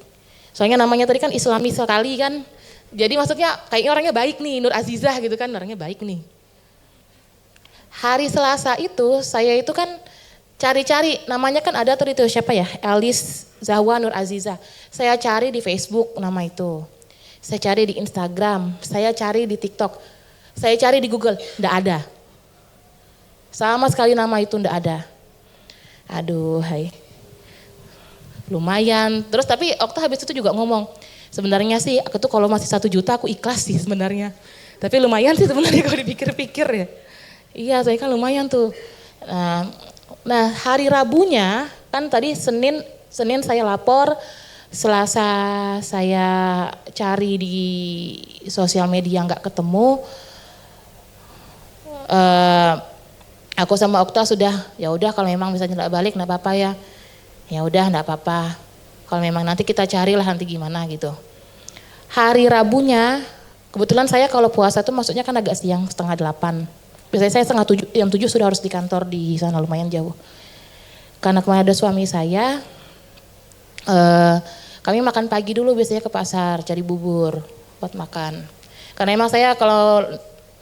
Soalnya namanya tadi kan Islami sekali kan. Jadi maksudnya kayaknya orangnya baik nih, Nur Azizah gitu kan, orangnya baik nih. Hari Selasa itu saya itu kan cari-cari, namanya kan ada tuh itu siapa ya, Elis Zahwa Nur Azizah. Saya cari di Facebook nama itu. Saya cari di Instagram, saya cari di TikTok. Saya cari di Google, enggak ada. Sama sekali nama itu enggak ada. Aduh, hai. Lumayan. Terus tapi Okta habis itu juga ngomong, sebenarnya sih aku tuh kalau masih 1 juta aku ikhlas sih sebenarnya. Tapi lumayan sih sebenarnya kalau dipikir-pikir ya. Iya, saya kan lumayan tuh. Nah hari Rabunya kan tadi Senin saya lapor, Selasa saya cari di sosial media nggak ketemu. Aku sama Okta sudah ya udah kalau memang bisa nyelak balik nggak apa-apa ya. Ya udah nggak apa-apa. Kalau memang nanti kita carilah nanti gimana gitu. Hari Rabunya kebetulan saya kalau puasa tuh maksudnya kan agak siang 7:30. Biasanya saya 6:30, jam 7 sudah harus di kantor di sana lumayan jauh. Karena kemarin ada suami saya, kami makan pagi dulu biasanya ke pasar cari bubur buat makan. Karena emang saya kalau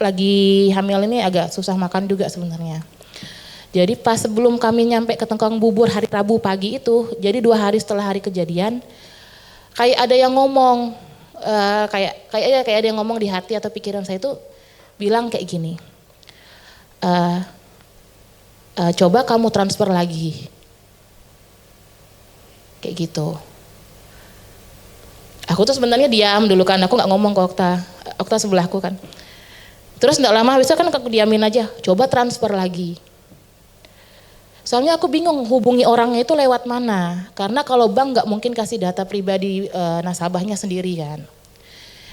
lagi hamil ini agak susah makan juga sebenarnya. Jadi pas sebelum kami nyampe ke tukang bubur hari Rabu pagi itu, jadi 2 hari setelah hari kejadian, kayak ada yang ngomong, kayak ada yang ngomong di hati atau pikiran saya itu bilang kayak gini. Coba kamu transfer lagi. Kayak gitu. Aku tuh sebenarnya diam dulu kan, aku gak ngomong ke Okta sebelahku kan. Terus gak lama habis itu kan aku diamin aja, coba transfer lagi. Soalnya aku bingung hubungi orangnya itu lewat mana. Karena kalau bank gak mungkin kasih data pribadi nasabahnya sendiri kan.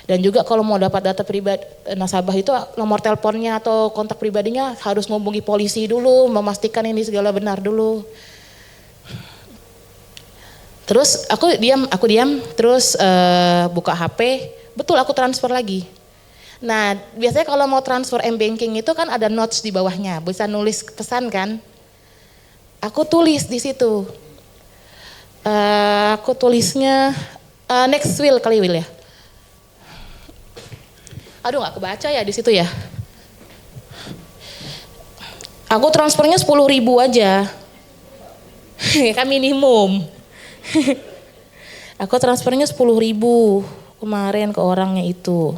Dan juga kalau mau dapat data pribadi nasabah itu nomor teleponnya atau kontak pribadinya harus ngubungi polisi dulu, memastikan ini segala benar dulu. Terus aku diam, terus buka HP, betul aku transfer lagi. Nah biasanya kalau mau transfer M-Banking itu kan ada notes di bawahnya, bisa nulis pesan kan. Aku tulis di situ, aku tulisnya next will kali Will ya. Aduh gak kebaca ya di situ ya. Aku transfernya 10.000 aja. Kan minimum. Aku transfernya 10.000 kemarin ke orangnya itu.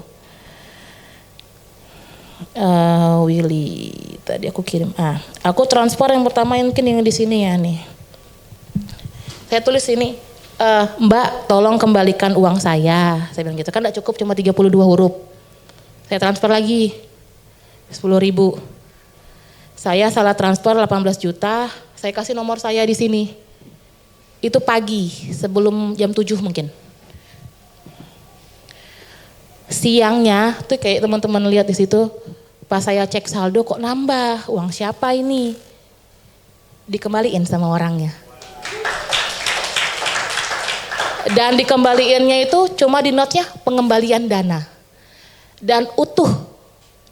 Willy tadi aku kirim. Aku transfer yang pertama mungkin yang di sini ya nih. Saya tulis ini, Mbak tolong kembalikan uang saya. Saya bilang gitu kan gak cukup cuma 32 huruf. Saya transfer lagi 10.000. Saya salah transfer 18 juta. Saya kasih nomor saya di sini. Itu pagi sebelum jam 7 mungkin. Siangnya tuh kayak teman-teman lihat di situ. Pas saya cek saldo kok nambah. Uang siapa ini? Dikembaliin sama orangnya. Dan dikembaliinnya itu cuma di notnya pengembalian dana. Dan utuh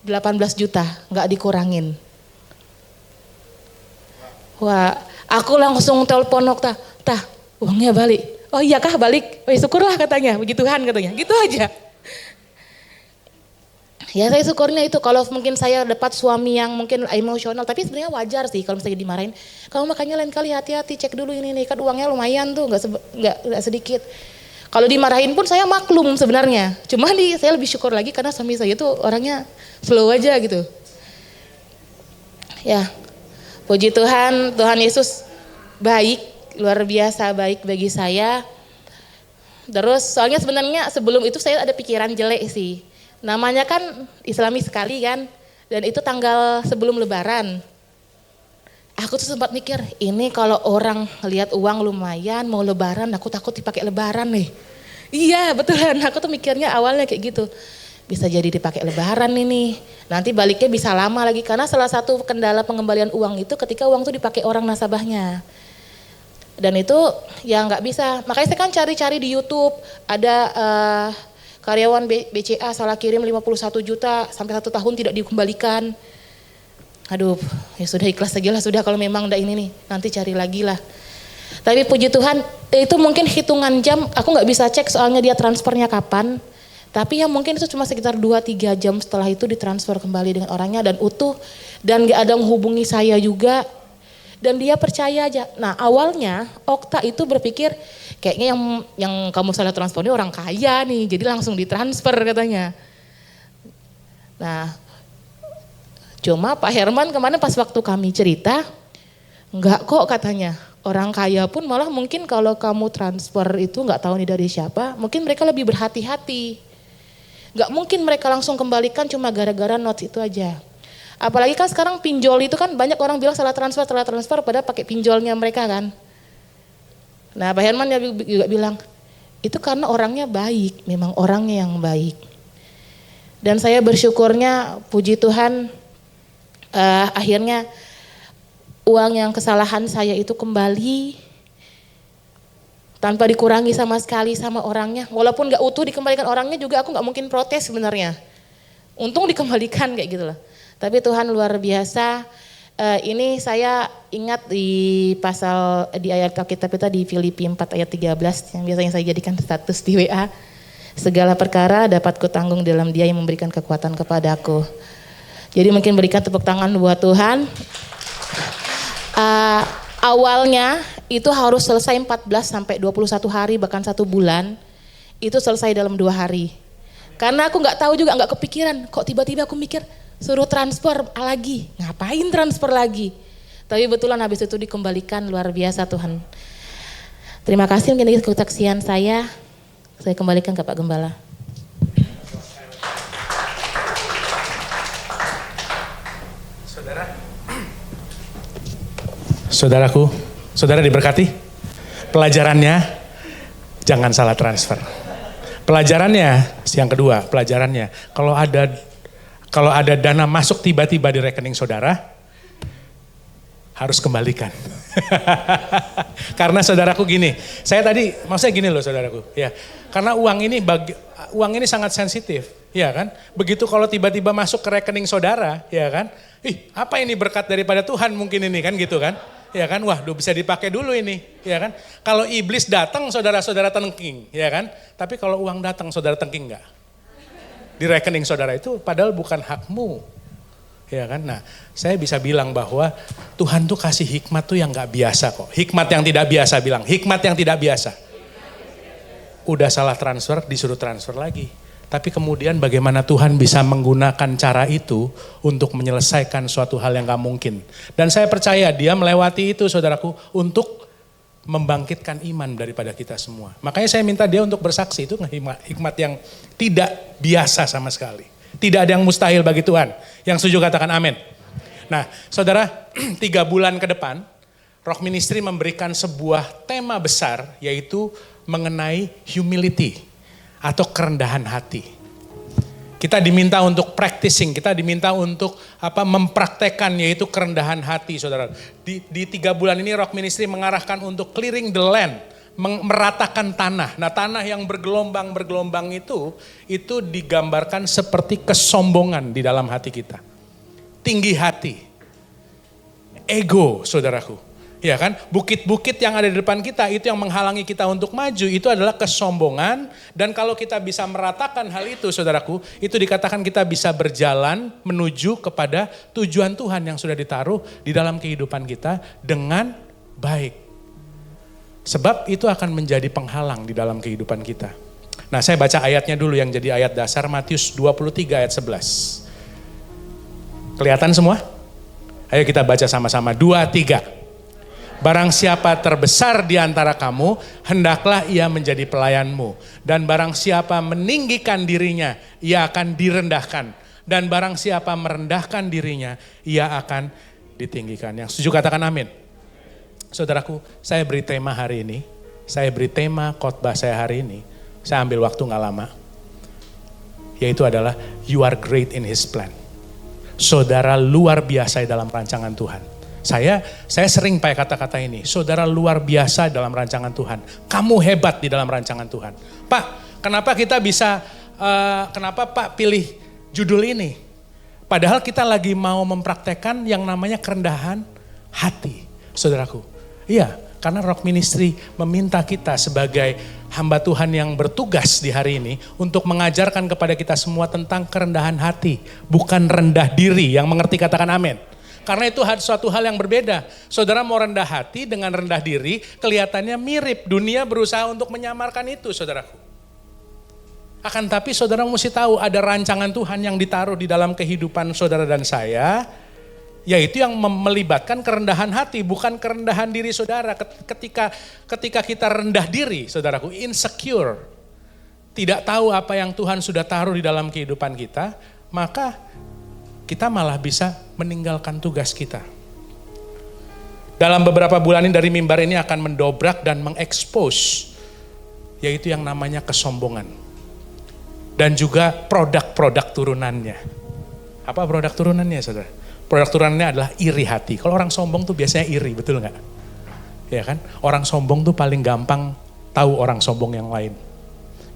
18 juta, nggak dikurangin. Wah, aku langsung telepon Okta, uangnya balik. Oh iya kah balik? Oh, syukurlah katanya, puji Tuhan katanya, gitu aja. Ya saya syukurnya itu, kalau mungkin saya dapat suami yang mungkin emosional, tapi sebenarnya wajar sih kalau misalnya dimarahin. Kamu makanya lain kali hati-hati, cek dulu ini nih, kan uangnya lumayan tuh, nggak sedikit. Kalau dimarahin pun saya maklum sebenarnya. Cuma saya lebih syukur lagi karena suami saya tuh orangnya slow aja gitu. Ya, puji Tuhan, Tuhan Yesus baik, luar biasa baik bagi saya. Terus soalnya sebenarnya sebelum itu saya ada pikiran jelek sih. Namanya kan Islami sekali kan, dan itu tanggal sebelum Lebaran. Aku tuh sempat mikir, ini kalau orang lihat uang lumayan mau Lebaran, aku takut dipakai Lebaran nih. Iya betulan, aku tuh mikirnya awalnya kayak gitu. Bisa jadi dipakai Lebaran ini, nanti baliknya bisa lama lagi. Karena salah satu kendala pengembalian uang itu ketika uang tuh dipakai orang nasabahnya. Dan itu ya nggak bisa, makanya saya kan cari-cari di YouTube, ada karyawan BCA salah kirim 51 juta sampai 1 tahun tidak dikembalikan. Aduh, ya sudah ikhlas saja lah, sudah kalau memang enggak ini nih, nanti cari lagi lah. Tapi puji Tuhan, itu mungkin hitungan jam, aku nggak bisa cek soalnya dia transfernya kapan. Tapi yang mungkin itu cuma sekitar 2-3 jam setelah itu ditransfer kembali dengan orangnya dan utuh. Dan gak ada menghubungi saya juga. Dan dia percaya aja. Nah awalnya Okta itu berpikir kayaknya yang kamu salah transfer ini orang kaya nih. Jadi langsung ditransfer katanya. Nah cuma Pak Herman kemarin pas waktu kami cerita, enggak kok katanya. Orang kaya pun malah mungkin kalau kamu transfer itu nggak tahu nih dari siapa, mungkin mereka lebih berhati-hati. Nggak mungkin mereka langsung kembalikan cuma gara-gara notes itu aja. Apalagi kan sekarang pinjol itu kan banyak orang bilang salah transfer pada pakai pinjolnya mereka kan. Nah Pak Herman juga bilang, itu karena orangnya baik, memang orangnya yang baik. Dan saya bersyukurnya puji Tuhan akhirnya uang yang kesalahan saya itu kembali tanpa dikurangi sama sekali sama orangnya. Walaupun gak utuh dikembalikan orangnya juga aku gak mungkin protes sebenarnya. Untung dikembalikan kayak gitu loh. Tapi Tuhan luar biasa. Ini saya ingat di pasal di ayat Alkitab kita di Filipi 4 ayat 13 yang biasanya saya jadikan status di WA. Segala perkara dapat kutanggung dalam Dia yang memberikan kekuatan kepadaku. Jadi mungkin berikan tepuk tangan buat Tuhan. Awalnya itu harus selesai 14 sampai 21 hari bahkan 1 bulan. Itu selesai dalam 2 hari. Karena aku nggak tahu juga, nggak kepikiran. Kok tiba-tiba aku mikir suruh transfer lagi. Ngapain transfer lagi? Tapi betulan habis itu dikembalikan, luar biasa Tuhan. Terima kasih mungkin ini kesaksian saya. Saya kembalikan ke Pak Gembala. Saudaraku, saudara diberkati. Pelajarannya, jangan salah transfer. Pelajarannya, yang kedua, pelajarannya, kalau ada dana masuk tiba-tiba di rekening saudara, harus kembalikan. Karena saudaraku gini, saya tadi, maksudnya gini loh saudaraku, ya, karena uang ini sangat sensitif, ya kan? Begitu kalau tiba-tiba masuk ke rekening saudara, ya kan? Apa ini berkat daripada Tuhan mungkin ini kan gitu kan? Ya kan, wah bisa dipakai dulu ini, ya kan. Kalau iblis datang saudara-saudara tengking, ya kan. Tapi kalau uang datang saudara tengking enggak. Di rekening saudara itu padahal bukan hakmu, ya kan. Nah saya bisa bilang bahwa Tuhan tuh kasih hikmat tuh yang gak biasa kok. Hikmat yang tidak biasa, bilang hikmat yang tidak biasa. Udah salah transfer disuruh transfer lagi. Tapi kemudian bagaimana Tuhan bisa menggunakan cara itu untuk menyelesaikan suatu hal yang gak mungkin. Dan saya percaya Dia melewati itu saudaraku untuk membangkitkan iman daripada kita semua. Makanya saya minta dia untuk bersaksi, itu hikmat yang tidak biasa sama sekali. Tidak ada yang mustahil bagi Tuhan. Yang setuju katakan amin. Nah saudara, 3 bulan ke depan Rock Ministry memberikan sebuah tema besar yaitu mengenai humility. Atau kerendahan hati. Kita diminta untuk practicing, kita diminta untuk mempraktekkan yaitu kerendahan hati saudara. Di 3 bulan ini Rock Ministry mengarahkan untuk clearing the land, meratakan tanah. Nah tanah yang bergelombang itu digambarkan seperti kesombongan di dalam hati kita. Tinggi hati, ego saudaraku. Ya kan, bukit-bukit yang ada di depan kita itu yang menghalangi kita untuk maju, itu adalah kesombongan. Dan kalau kita bisa meratakan hal itu saudaraku, itu dikatakan kita bisa berjalan menuju kepada tujuan Tuhan yang sudah ditaruh di dalam kehidupan kita dengan baik. Sebab itu akan menjadi penghalang di dalam kehidupan kita. Nah, saya baca ayatnya dulu yang jadi ayat dasar, Matius 23 ayat 11. Kelihatan semua? Ayo kita baca sama-sama, 2, 3. Barang siapa terbesar di antara kamu, hendaklah ia menjadi pelayanmu. Dan barang siapa meninggikan dirinya, ia akan direndahkan. Dan barang siapa merendahkan dirinya, ia akan ditinggikan. Yang setuju katakan amin. Saudaraku, saya beri tema hari ini, saya beri tema khotbah saya hari ini, saya ambil waktu gak lama. Yaitu adalah, you are great in his plan. Saudara luar biasa dalam rancangan Tuhan. Saya sering pakai kata-kata ini, saudara luar biasa dalam rancangan Tuhan. Kamu hebat di dalam rancangan Tuhan. Pak, kenapa kita bisa, kenapa Pak pilih judul ini? Padahal kita lagi mau mempraktekkan yang namanya kerendahan hati, saudaraku. Iya, karena Rock Ministry meminta kita sebagai hamba Tuhan yang bertugas di hari ini untuk mengajarkan kepada kita semua tentang kerendahan hati, bukan rendah diri. Yang mengerti katakan amin. Karena itu suatu hal yang berbeda. Saudara mau rendah hati dengan rendah diri, kelihatannya mirip. Dunia berusaha untuk menyamarkan itu, saudaraku. Akan tapi saudara mesti tahu ada rancangan Tuhan yang ditaruh di dalam kehidupan saudara dan saya, yaitu yang melibatkan kerendahan hati, bukan kerendahan diri saudara. Ketika kita rendah diri, saudaraku, insecure, tidak tahu apa yang Tuhan sudah taruh di dalam kehidupan kita, maka kita malah bisa meninggalkan tugas kita. Dalam beberapa bulan ini dari mimbar ini akan mendobrak dan mengekspos, yaitu yang namanya kesombongan. Dan juga produk-produk turunannya. Apa produk turunannya, saudara? Produk turunannya adalah iri hati. Kalau orang sombong tuh biasanya iri, betul nggak? Ya kan? Orang sombong tuh paling gampang tahu orang sombong yang lain.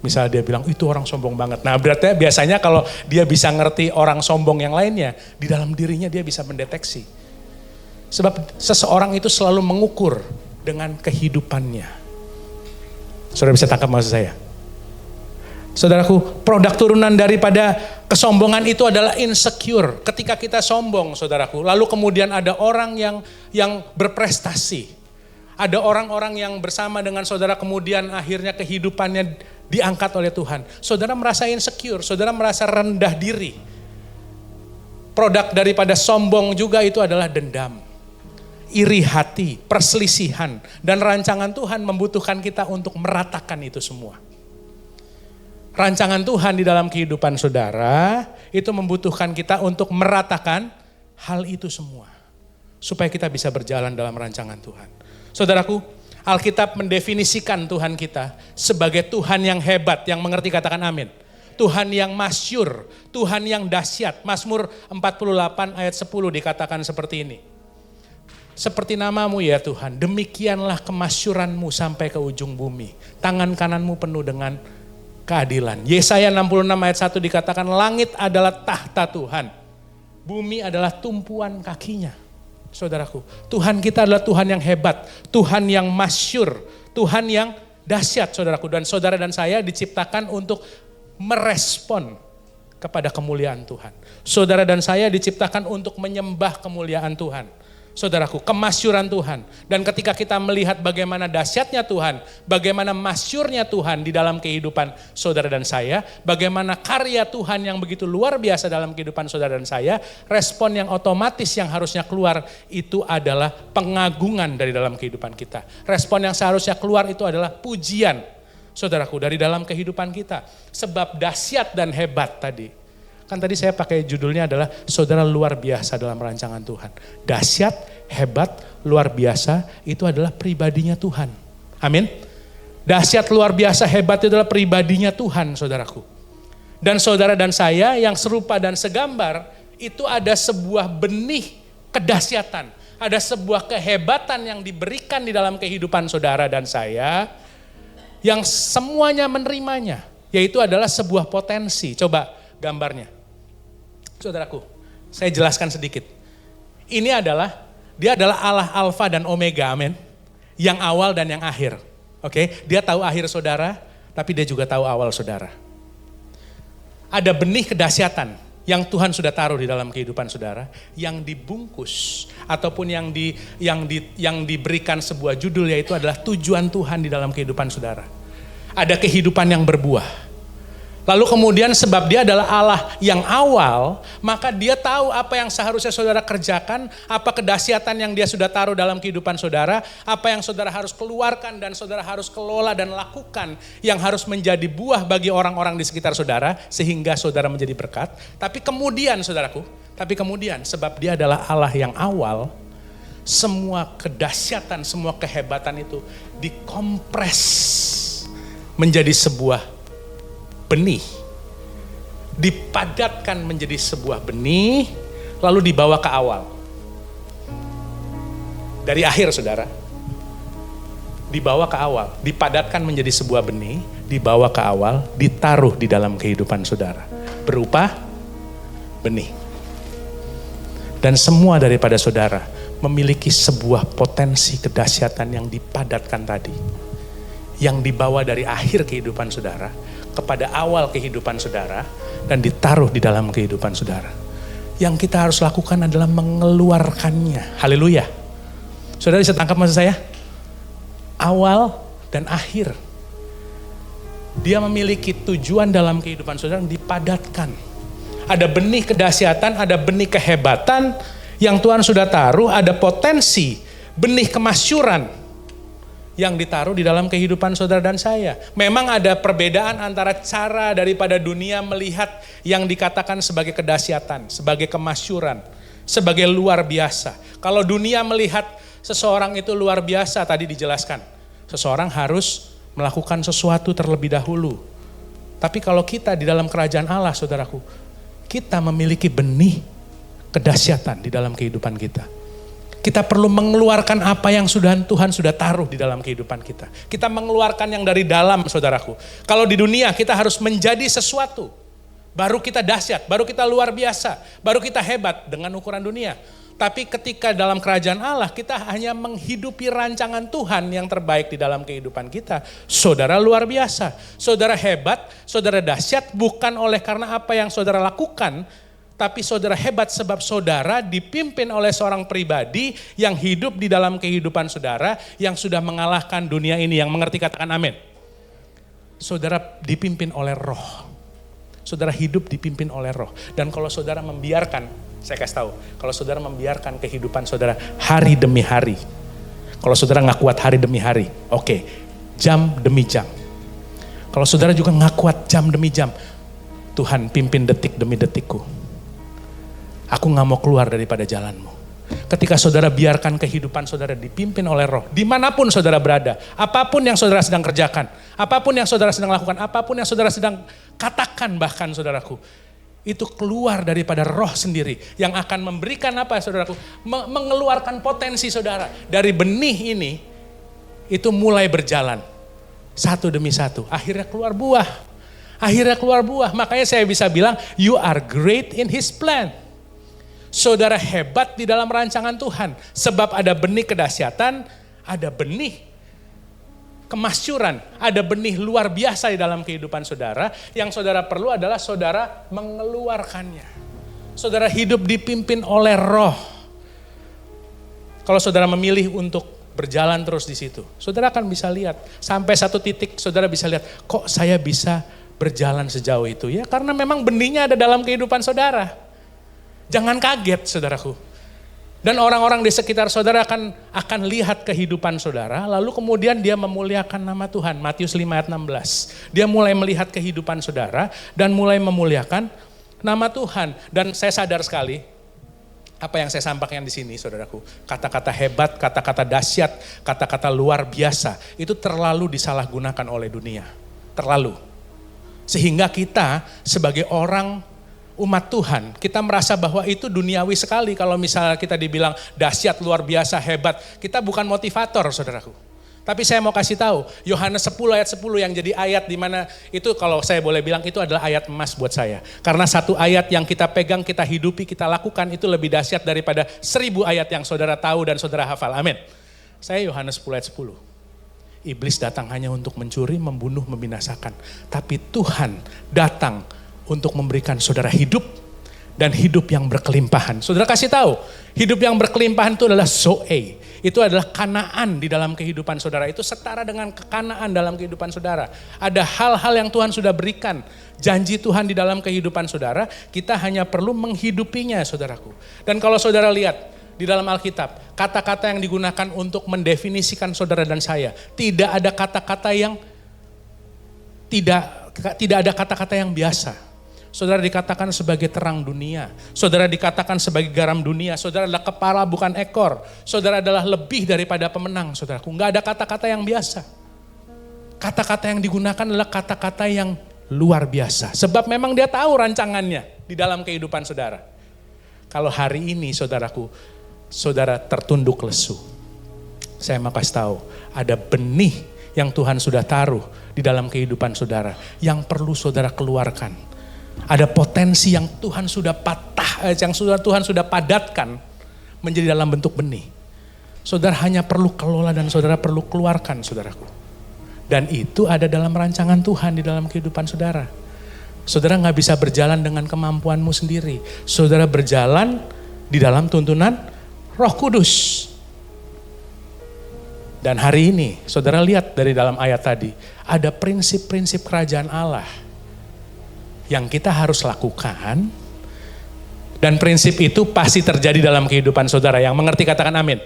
Misalnya dia bilang, itu orang sombong banget. Nah berarti biasanya kalau dia bisa ngerti orang sombong yang lainnya, di dalam dirinya dia bisa mendeteksi. Sebab seseorang itu selalu mengukur dengan kehidupannya. Saudara bisa tangkap maksud saya? Saudaraku, produk turunan daripada kesombongan itu adalah insecure. Ketika kita sombong, saudaraku, lalu kemudian ada orang yang berprestasi. Ada orang-orang yang bersama dengan saudara kemudian akhirnya kehidupannya diangkat oleh Tuhan. Saudara merasa insecure, saudara merasa rendah diri. Produk daripada sombong juga itu adalah dendam, iri hati, perselisihan. Dan rancangan Tuhan membutuhkan kita untuk meratakan itu semua. Rancangan Tuhan di dalam kehidupan saudara itu membutuhkan kita untuk meratakan hal itu semua. Supaya kita bisa berjalan dalam rancangan Tuhan. Saudaraku, Alkitab mendefinisikan Tuhan kita sebagai Tuhan yang hebat, yang mengerti katakan amin. Tuhan yang masyur, Tuhan yang dahsyat. Mazmur 48 ayat 10 dikatakan seperti ini. Seperti namamu ya Tuhan, demikianlah kemasyuranmu sampai ke ujung bumi. Tangan kananmu penuh dengan keadilan. Yesaya 66 ayat 1 dikatakan langit adalah tahta Tuhan. Bumi adalah tumpuan kakinya. Saudaraku, Tuhan kita adalah Tuhan yang hebat, Tuhan yang masyur, Tuhan yang dahsyat, saudaraku. Dan saudara dan saya diciptakan untuk merespon kepada kemuliaan Tuhan. Saudara dan saya diciptakan untuk menyembah kemuliaan Tuhan. Saudaraku, kemasyuran Tuhan. Dan ketika kita melihat bagaimana dahsyatnya Tuhan, bagaimana masyurnya Tuhan di dalam kehidupan saudara dan saya, bagaimana karya Tuhan yang begitu luar biasa dalam kehidupan saudara dan saya, respon yang otomatis yang harusnya keluar itu adalah pengagungan dari dalam kehidupan kita. Respon yang seharusnya keluar itu adalah pujian, saudaraku, dari dalam kehidupan kita. Sebab dahsyat dan hebat tadi. Kan tadi saya pakai judulnya adalah saudara luar biasa dalam rancangan Tuhan. Dahsyat, hebat, luar biasa itu adalah pribadinya Tuhan. Amin. Dahsyat, luar biasa, hebat itu adalah pribadinya Tuhan, saudaraku. Dan saudara dan saya yang serupa dan segambar itu ada sebuah benih kedahsyatan. Ada sebuah kehebatan yang diberikan di dalam kehidupan saudara dan saya yang semuanya menerimanya. Yaitu adalah sebuah potensi. Coba gambarnya. Saudaraku, saya jelaskan sedikit. Ini adalah Dia adalah Allah Alfa dan Omega, amin. Yang awal dan yang akhir. Oke, dia tahu akhir saudara, tapi dia juga tahu awal saudara. Ada benih kedahsyatan yang Tuhan sudah taruh di dalam kehidupan saudara, yang dibungkus ataupun yang diberikan sebuah judul, yaitu adalah tujuan Tuhan di dalam kehidupan saudara. Ada kehidupan yang berbuah. Lalu kemudian sebab dia adalah Allah yang awal, maka dia tahu apa yang seharusnya saudara kerjakan, apa kedahsyatan yang dia sudah taruh dalam kehidupan saudara, apa yang saudara harus keluarkan dan saudara harus kelola dan lakukan yang harus menjadi buah bagi orang-orang di sekitar saudara sehingga saudara menjadi berkat. Tapi kemudian saudaraku, sebab dia adalah Allah yang awal, semua kedahsyatan, semua kehebatan itu dikompres menjadi sebuah benih, dipadatkan menjadi sebuah benih, lalu dibawa ke awal. Dari akhir saudara, dibawa ke awal, dipadatkan menjadi sebuah benih, dibawa ke awal, ditaruh di dalam kehidupan saudara, berupa benih. Dan semua daripada saudara memiliki sebuah potensi kedahsyatan yang dipadatkan tadi, yang dibawa dari akhir kehidupan saudara kepada awal kehidupan saudara dan ditaruh di dalam kehidupan saudara. Yang kita harus lakukan adalah mengeluarkannya. Haleluya. Saudara bisa tangkap maksud saya? Awal dan akhir. Dia memiliki tujuan dalam kehidupan saudara yang dipadatkan. Ada benih kedahsyatan, ada benih kehebatan yang Tuhan sudah taruh, ada potensi benih kemasyuran yang ditaruh di dalam kehidupan saudara dan saya. Memang ada perbedaan antara cara daripada dunia melihat yang dikatakan sebagai kedahsyatan, sebagai kemasyuran, sebagai luar biasa. Kalau dunia melihat seseorang itu luar biasa, tadi dijelaskan, seseorang harus melakukan sesuatu terlebih dahulu. Tapi kalau kita di dalam kerajaan Allah, saudaraku, kita memiliki benih kedahsyatan di dalam kehidupan kita. Kita perlu mengeluarkan apa yang Tuhan sudah taruh di dalam kehidupan kita. Kita mengeluarkan yang dari dalam, saudaraku. Kalau di dunia kita harus menjadi sesuatu, baru kita dahsyat, baru kita luar biasa, baru kita hebat dengan ukuran dunia. Tapi ketika dalam kerajaan Allah, kita hanya menghidupi rancangan Tuhan yang terbaik di dalam kehidupan kita. Saudara luar biasa, saudara hebat, saudara dahsyat, bukan oleh karena apa yang saudara lakukan, tapi saudara hebat sebab saudara dipimpin oleh seorang pribadi yang hidup di dalam kehidupan saudara, yang sudah mengalahkan dunia ini. Yang mengerti katakan amin. Saudara dipimpin oleh Roh. Saudara hidup dipimpin oleh Roh. Dan kalau saudara membiarkan, saya kasih tahu, kalau saudara membiarkan kehidupan saudara hari demi hari, kalau saudara gak kuat hari demi hari, oke, jam demi jam. Kalau saudara juga gak kuat jam demi jam, Tuhan pimpin detik demi detikku. Aku gak mau keluar daripada jalanmu. Ketika saudara biarkan kehidupan saudara dipimpin oleh Roh, dimanapun saudara berada, apapun yang saudara sedang kerjakan, apapun yang saudara sedang lakukan, apapun yang saudara sedang katakan bahkan saudaraku, itu keluar daripada Roh sendiri yang akan memberikan apa saudaraku, mengeluarkan potensi saudara. Dari benih ini, itu mulai berjalan, satu demi satu, akhirnya keluar buah. Makanya saya bisa bilang, you are great in His plan. Saudara hebat di dalam rancangan Tuhan. Sebab ada benih kedahsyatan, ada benih kemasyuran, ada benih luar biasa di dalam kehidupan saudara. Yang saudara perlu adalah saudara mengeluarkannya. Saudara hidup dipimpin oleh Roh. Kalau saudara memilih untuk berjalan terus di situ, saudara akan bisa lihat. Sampai satu titik saudara bisa lihat, kok saya bisa berjalan sejauh itu? Ya karena memang benihnya ada dalam kehidupan saudara. Jangan kaget saudaraku. Dan orang-orang di sekitar saudara akan lihat kehidupan saudara, lalu kemudian dia memuliakan nama Tuhan. Matius 5 ayat 16. Dia mulai melihat kehidupan saudara dan mulai memuliakan nama Tuhan. Dan saya sadar sekali, apa yang saya sampaikan di sini saudaraku, kata-kata hebat, kata-kata dahsyat, kata-kata luar biasa, itu terlalu disalahgunakan oleh dunia. Terlalu. Sehingga kita sebagai orang umat Tuhan, kita merasa bahwa itu duniawi sekali. Kalau misalnya kita dibilang dahsyat, luar biasa, hebat, kita bukan motivator saudaraku. Tapi saya mau kasih tahu, Yohanes 10 ayat 10 yang jadi ayat di mana itu kalau saya boleh bilang itu adalah ayat emas buat saya. Karena satu ayat yang kita pegang, kita hidupi, kita lakukan itu lebih dahsyat daripada 1000 ayat yang saudara tahu dan saudara hafal. Amin. Saya Yohanes 10 ayat 10. Iblis datang hanya untuk mencuri, membunuh, membinasakan. Tapi Tuhan datang untuk memberikan saudara hidup dan hidup yang berkelimpahan. Saudara kasih tahu, hidup yang berkelimpahan itu adalah Zoe. Itu adalah Kanaan di dalam kehidupan saudara. Itu setara dengan kekanaan dalam kehidupan saudara. Ada hal-hal yang Tuhan sudah berikan. Janji Tuhan di dalam kehidupan saudara. Kita hanya perlu menghidupinya, saudaraku. Dan kalau saudara lihat di dalam Alkitab, kata-kata yang digunakan untuk mendefinisikan saudara dan saya. Tidak ada kata-kata yang tidak ada kata-kata yang biasa. Saudara dikatakan sebagai terang dunia. Saudara dikatakan sebagai garam dunia. Saudara adalah kepala bukan ekor. Saudara adalah lebih daripada pemenang, saudaraku. Enggak ada kata-kata yang biasa. Kata-kata yang digunakan adalah kata-kata yang luar biasa. Sebab memang dia tahu rancangannya di dalam kehidupan saudara. Kalau hari ini saudaraku, saudara tertunduk lesu. Saya mau kasih tahu, ada benih yang Tuhan sudah taruh di dalam kehidupan saudara. Yang perlu saudara keluarkan. Ada potensi yang Tuhan sudah Tuhan sudah padatkan menjadi dalam bentuk benih. Saudara hanya perlu kelola dan saudara perlu keluarkan, saudaraku. Dan itu ada dalam rancangan Tuhan di dalam kehidupan saudara. Saudara gak bisa berjalan dengan kemampuanmu sendiri. Saudara berjalan di dalam tuntunan Roh Kudus. Dan hari ini, saudara lihat dari dalam ayat tadi, ada prinsip-prinsip kerajaan Allah yang kita harus lakukan, dan prinsip itu pasti terjadi dalam kehidupan saudara. Yang mengerti katakan amin.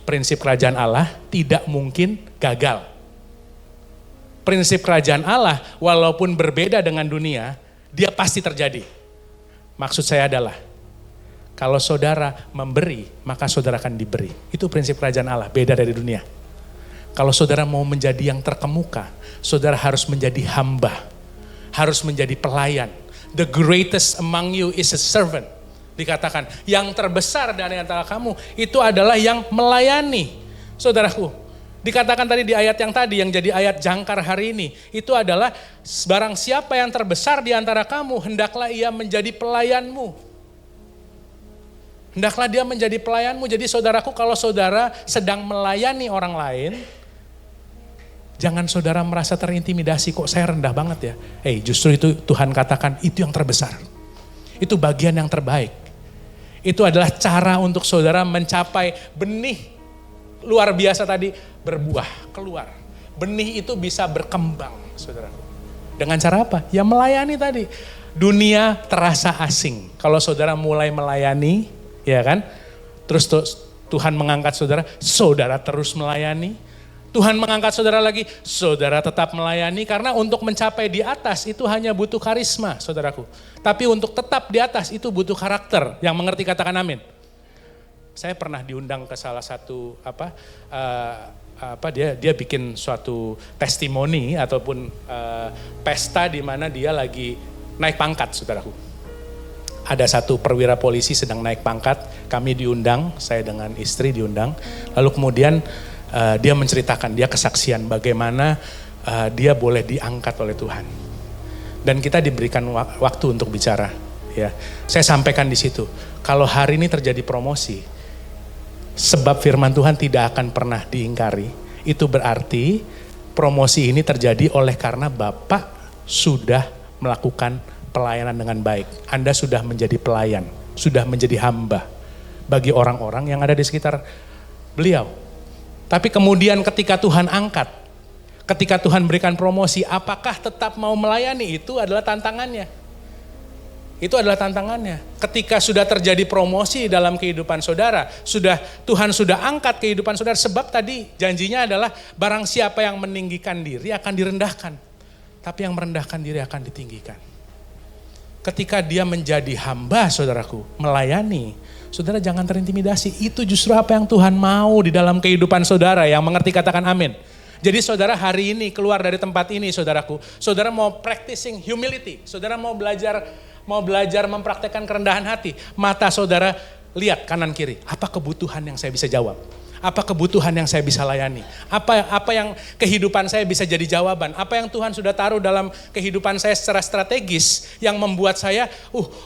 Prinsip kerajaan Allah tidak mungkin gagal. Prinsip kerajaan Allah walaupun berbeda dengan dunia, dia pasti terjadi. Maksud saya adalah, kalau saudara memberi, maka saudara akan diberi. Itu prinsip kerajaan Allah, beda dari dunia. Kalau saudara mau menjadi yang terkemuka, saudara harus menjadi hamba. Harus menjadi pelayan. The greatest among you is a servant. Dikatakan, yang terbesar dari antara kamu itu adalah yang melayani. Saudaraku, dikatakan tadi di ayat yang tadi, yang jadi ayat jangkar hari ini, itu adalah barang siapa yang terbesar di antara kamu, hendaklah ia menjadi pelayanmu. Hendaklah dia menjadi pelayanmu. Jadi saudaraku, kalau saudara sedang melayani orang lain, jangan saudara merasa terintimidasi, kok saya rendah banget ya. Justru itu Tuhan katakan itu yang terbesar. Itu bagian yang terbaik. Itu adalah cara untuk saudara mencapai benih luar biasa tadi berbuah, keluar. Benih itu bisa berkembang, saudara. Dengan cara apa? Ya melayani tadi. Dunia terasa asing. Kalau saudara mulai melayani, ya kan? Terus Tuhan mengangkat saudara, saudara terus melayani. Tuhan mengangkat saudara lagi, saudara tetap melayani, karena untuk mencapai di atas itu hanya butuh karisma, saudaraku. Tapi untuk tetap di atas itu butuh karakter. Yang mengerti katakan amin. Saya pernah diundang ke salah satu dia bikin suatu testimoni ataupun pesta di mana dia lagi naik pangkat, saudaraku. Ada satu perwira polisi sedang naik pangkat, kami diundang, saya dengan istri diundang, lalu kemudian dia menceritakan, dia kesaksian bagaimana dia boleh diangkat oleh Tuhan. Dan kita diberikan waktu untuk bicara. Ya, saya sampaikan di situ, kalau hari ini terjadi promosi, sebab firman Tuhan tidak akan pernah diingkari, itu berarti promosi ini terjadi oleh karena Bapak sudah melakukan pelayanan dengan baik. Anda sudah menjadi pelayan, sudah menjadi hamba bagi orang-orang yang ada di sekitar beliau. Tapi kemudian ketika Tuhan angkat, ketika Tuhan berikan promosi, apakah tetap mau melayani? Itu adalah tantangannya. Itu adalah tantangannya. Ketika sudah terjadi promosi dalam kehidupan saudara, Tuhan sudah angkat kehidupan saudara, sebab tadi janjinya adalah barang siapa yang meninggikan diri akan direndahkan. Tapi yang merendahkan diri akan ditinggikan. Ketika dia menjadi hamba, saudaraku, melayani, saudara jangan terintimidasi. Itu justru apa yang Tuhan mau di dalam kehidupan saudara. Yang mengerti katakan amin. Jadi saudara hari ini keluar dari tempat ini, saudaraku. Saudara mau practicing humility. Saudara mau belajar mempraktekkan kerendahan hati. Mata saudara lihat kanan kiri. Apa kebutuhan yang saya bisa jawab? Apa kebutuhan yang saya bisa layani? Apa yang kehidupan saya bisa jadi jawaban? Apa yang Tuhan sudah taruh dalam kehidupan saya secara strategis yang membuat saya,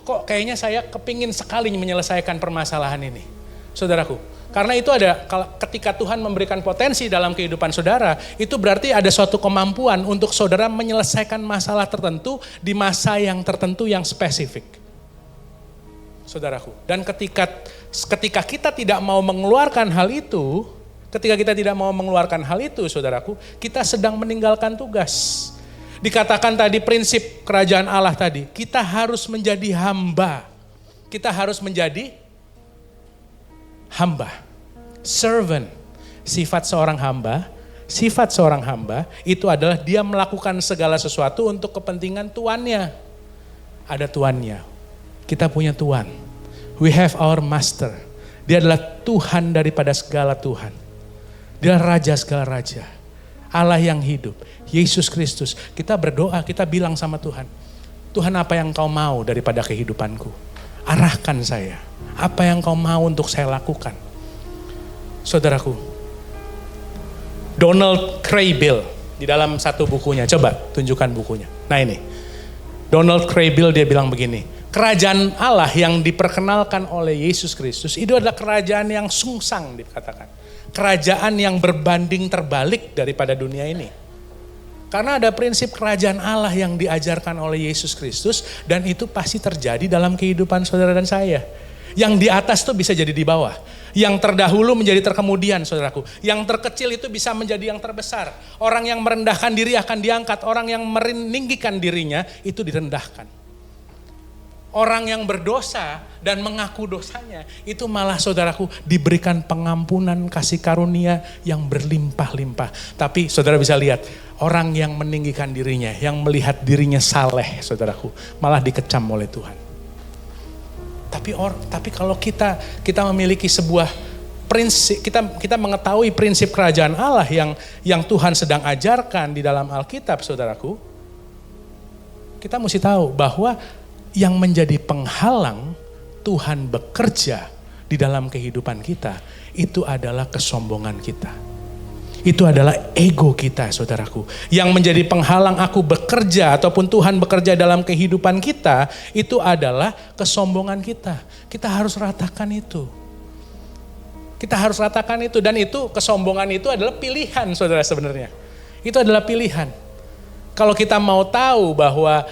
kok kayaknya saya kepingin sekali menyelesaikan permasalahan ini. Saudaraku, karena itu ada, ketika Tuhan memberikan potensi dalam kehidupan saudara, itu berarti ada suatu kemampuan untuk saudara menyelesaikan masalah tertentu di masa yang tertentu yang spesifik. Saudaraku, dan ketika kita tidak mau mengeluarkan hal itu, saudaraku, kita sedang meninggalkan tugas. Dikatakan tadi prinsip kerajaan Allah tadi, kita harus menjadi hamba. Kita harus menjadi hamba, servant. Sifat seorang hamba itu adalah dia melakukan segala sesuatu untuk kepentingan tuannya. Ada tuannya. Kita punya Tuhan. We have our master. Dia adalah Tuhan daripada segala Tuhan. Dia adalah Raja segala Raja. Allah yang hidup. Yesus Kristus. Kita berdoa, kita bilang sama Tuhan. Tuhan, apa yang kau mau daripada kehidupanku? Arahkan saya. Apa yang kau mau untuk saya lakukan? Saudaraku, Donald Kraybill di dalam satu bukunya. Coba tunjukkan bukunya. Nah ini. Donald Kraybill dia bilang begini. Kerajaan Allah yang diperkenalkan oleh Yesus Kristus itu adalah kerajaan yang sungsang dikatakan. Kerajaan yang berbanding terbalik daripada dunia ini. Karena ada prinsip kerajaan Allah yang diajarkan oleh Yesus Kristus dan itu pasti terjadi dalam kehidupan saudara dan saya. Yang di atas tuh bisa jadi di bawah. Yang terdahulu menjadi terkemudian, saudaraku. Yang terkecil itu bisa menjadi yang terbesar. Orang yang merendahkan diri akan diangkat. Orang yang meninggikan dirinya itu direndahkan. Orang yang berdosa dan mengaku dosanya itu malah saudaraku diberikan pengampunan kasih karunia yang berlimpah-limpah. Tapi saudara bisa lihat orang yang meninggikan dirinya, yang melihat dirinya saleh saudaraku malah dikecam oleh Tuhan. Tapi kalau kita memiliki sebuah prinsip, kita mengetahui prinsip kerajaan Allah yang Tuhan sedang ajarkan di dalam Alkitab saudaraku. Kita mesti tahu bahwa yang menjadi penghalang Tuhan bekerja di dalam kehidupan kita, itu adalah kesombongan kita. Itu adalah ego kita saudaraku. Yang menjadi penghalang aku bekerja ataupun Tuhan bekerja dalam kehidupan kita, itu adalah kesombongan kita. Kita harus ratakan itu. Dan itu kesombongan itu adalah pilihan saudara sebenarnya. Itu adalah pilihan. Kalau kita mau tahu bahwa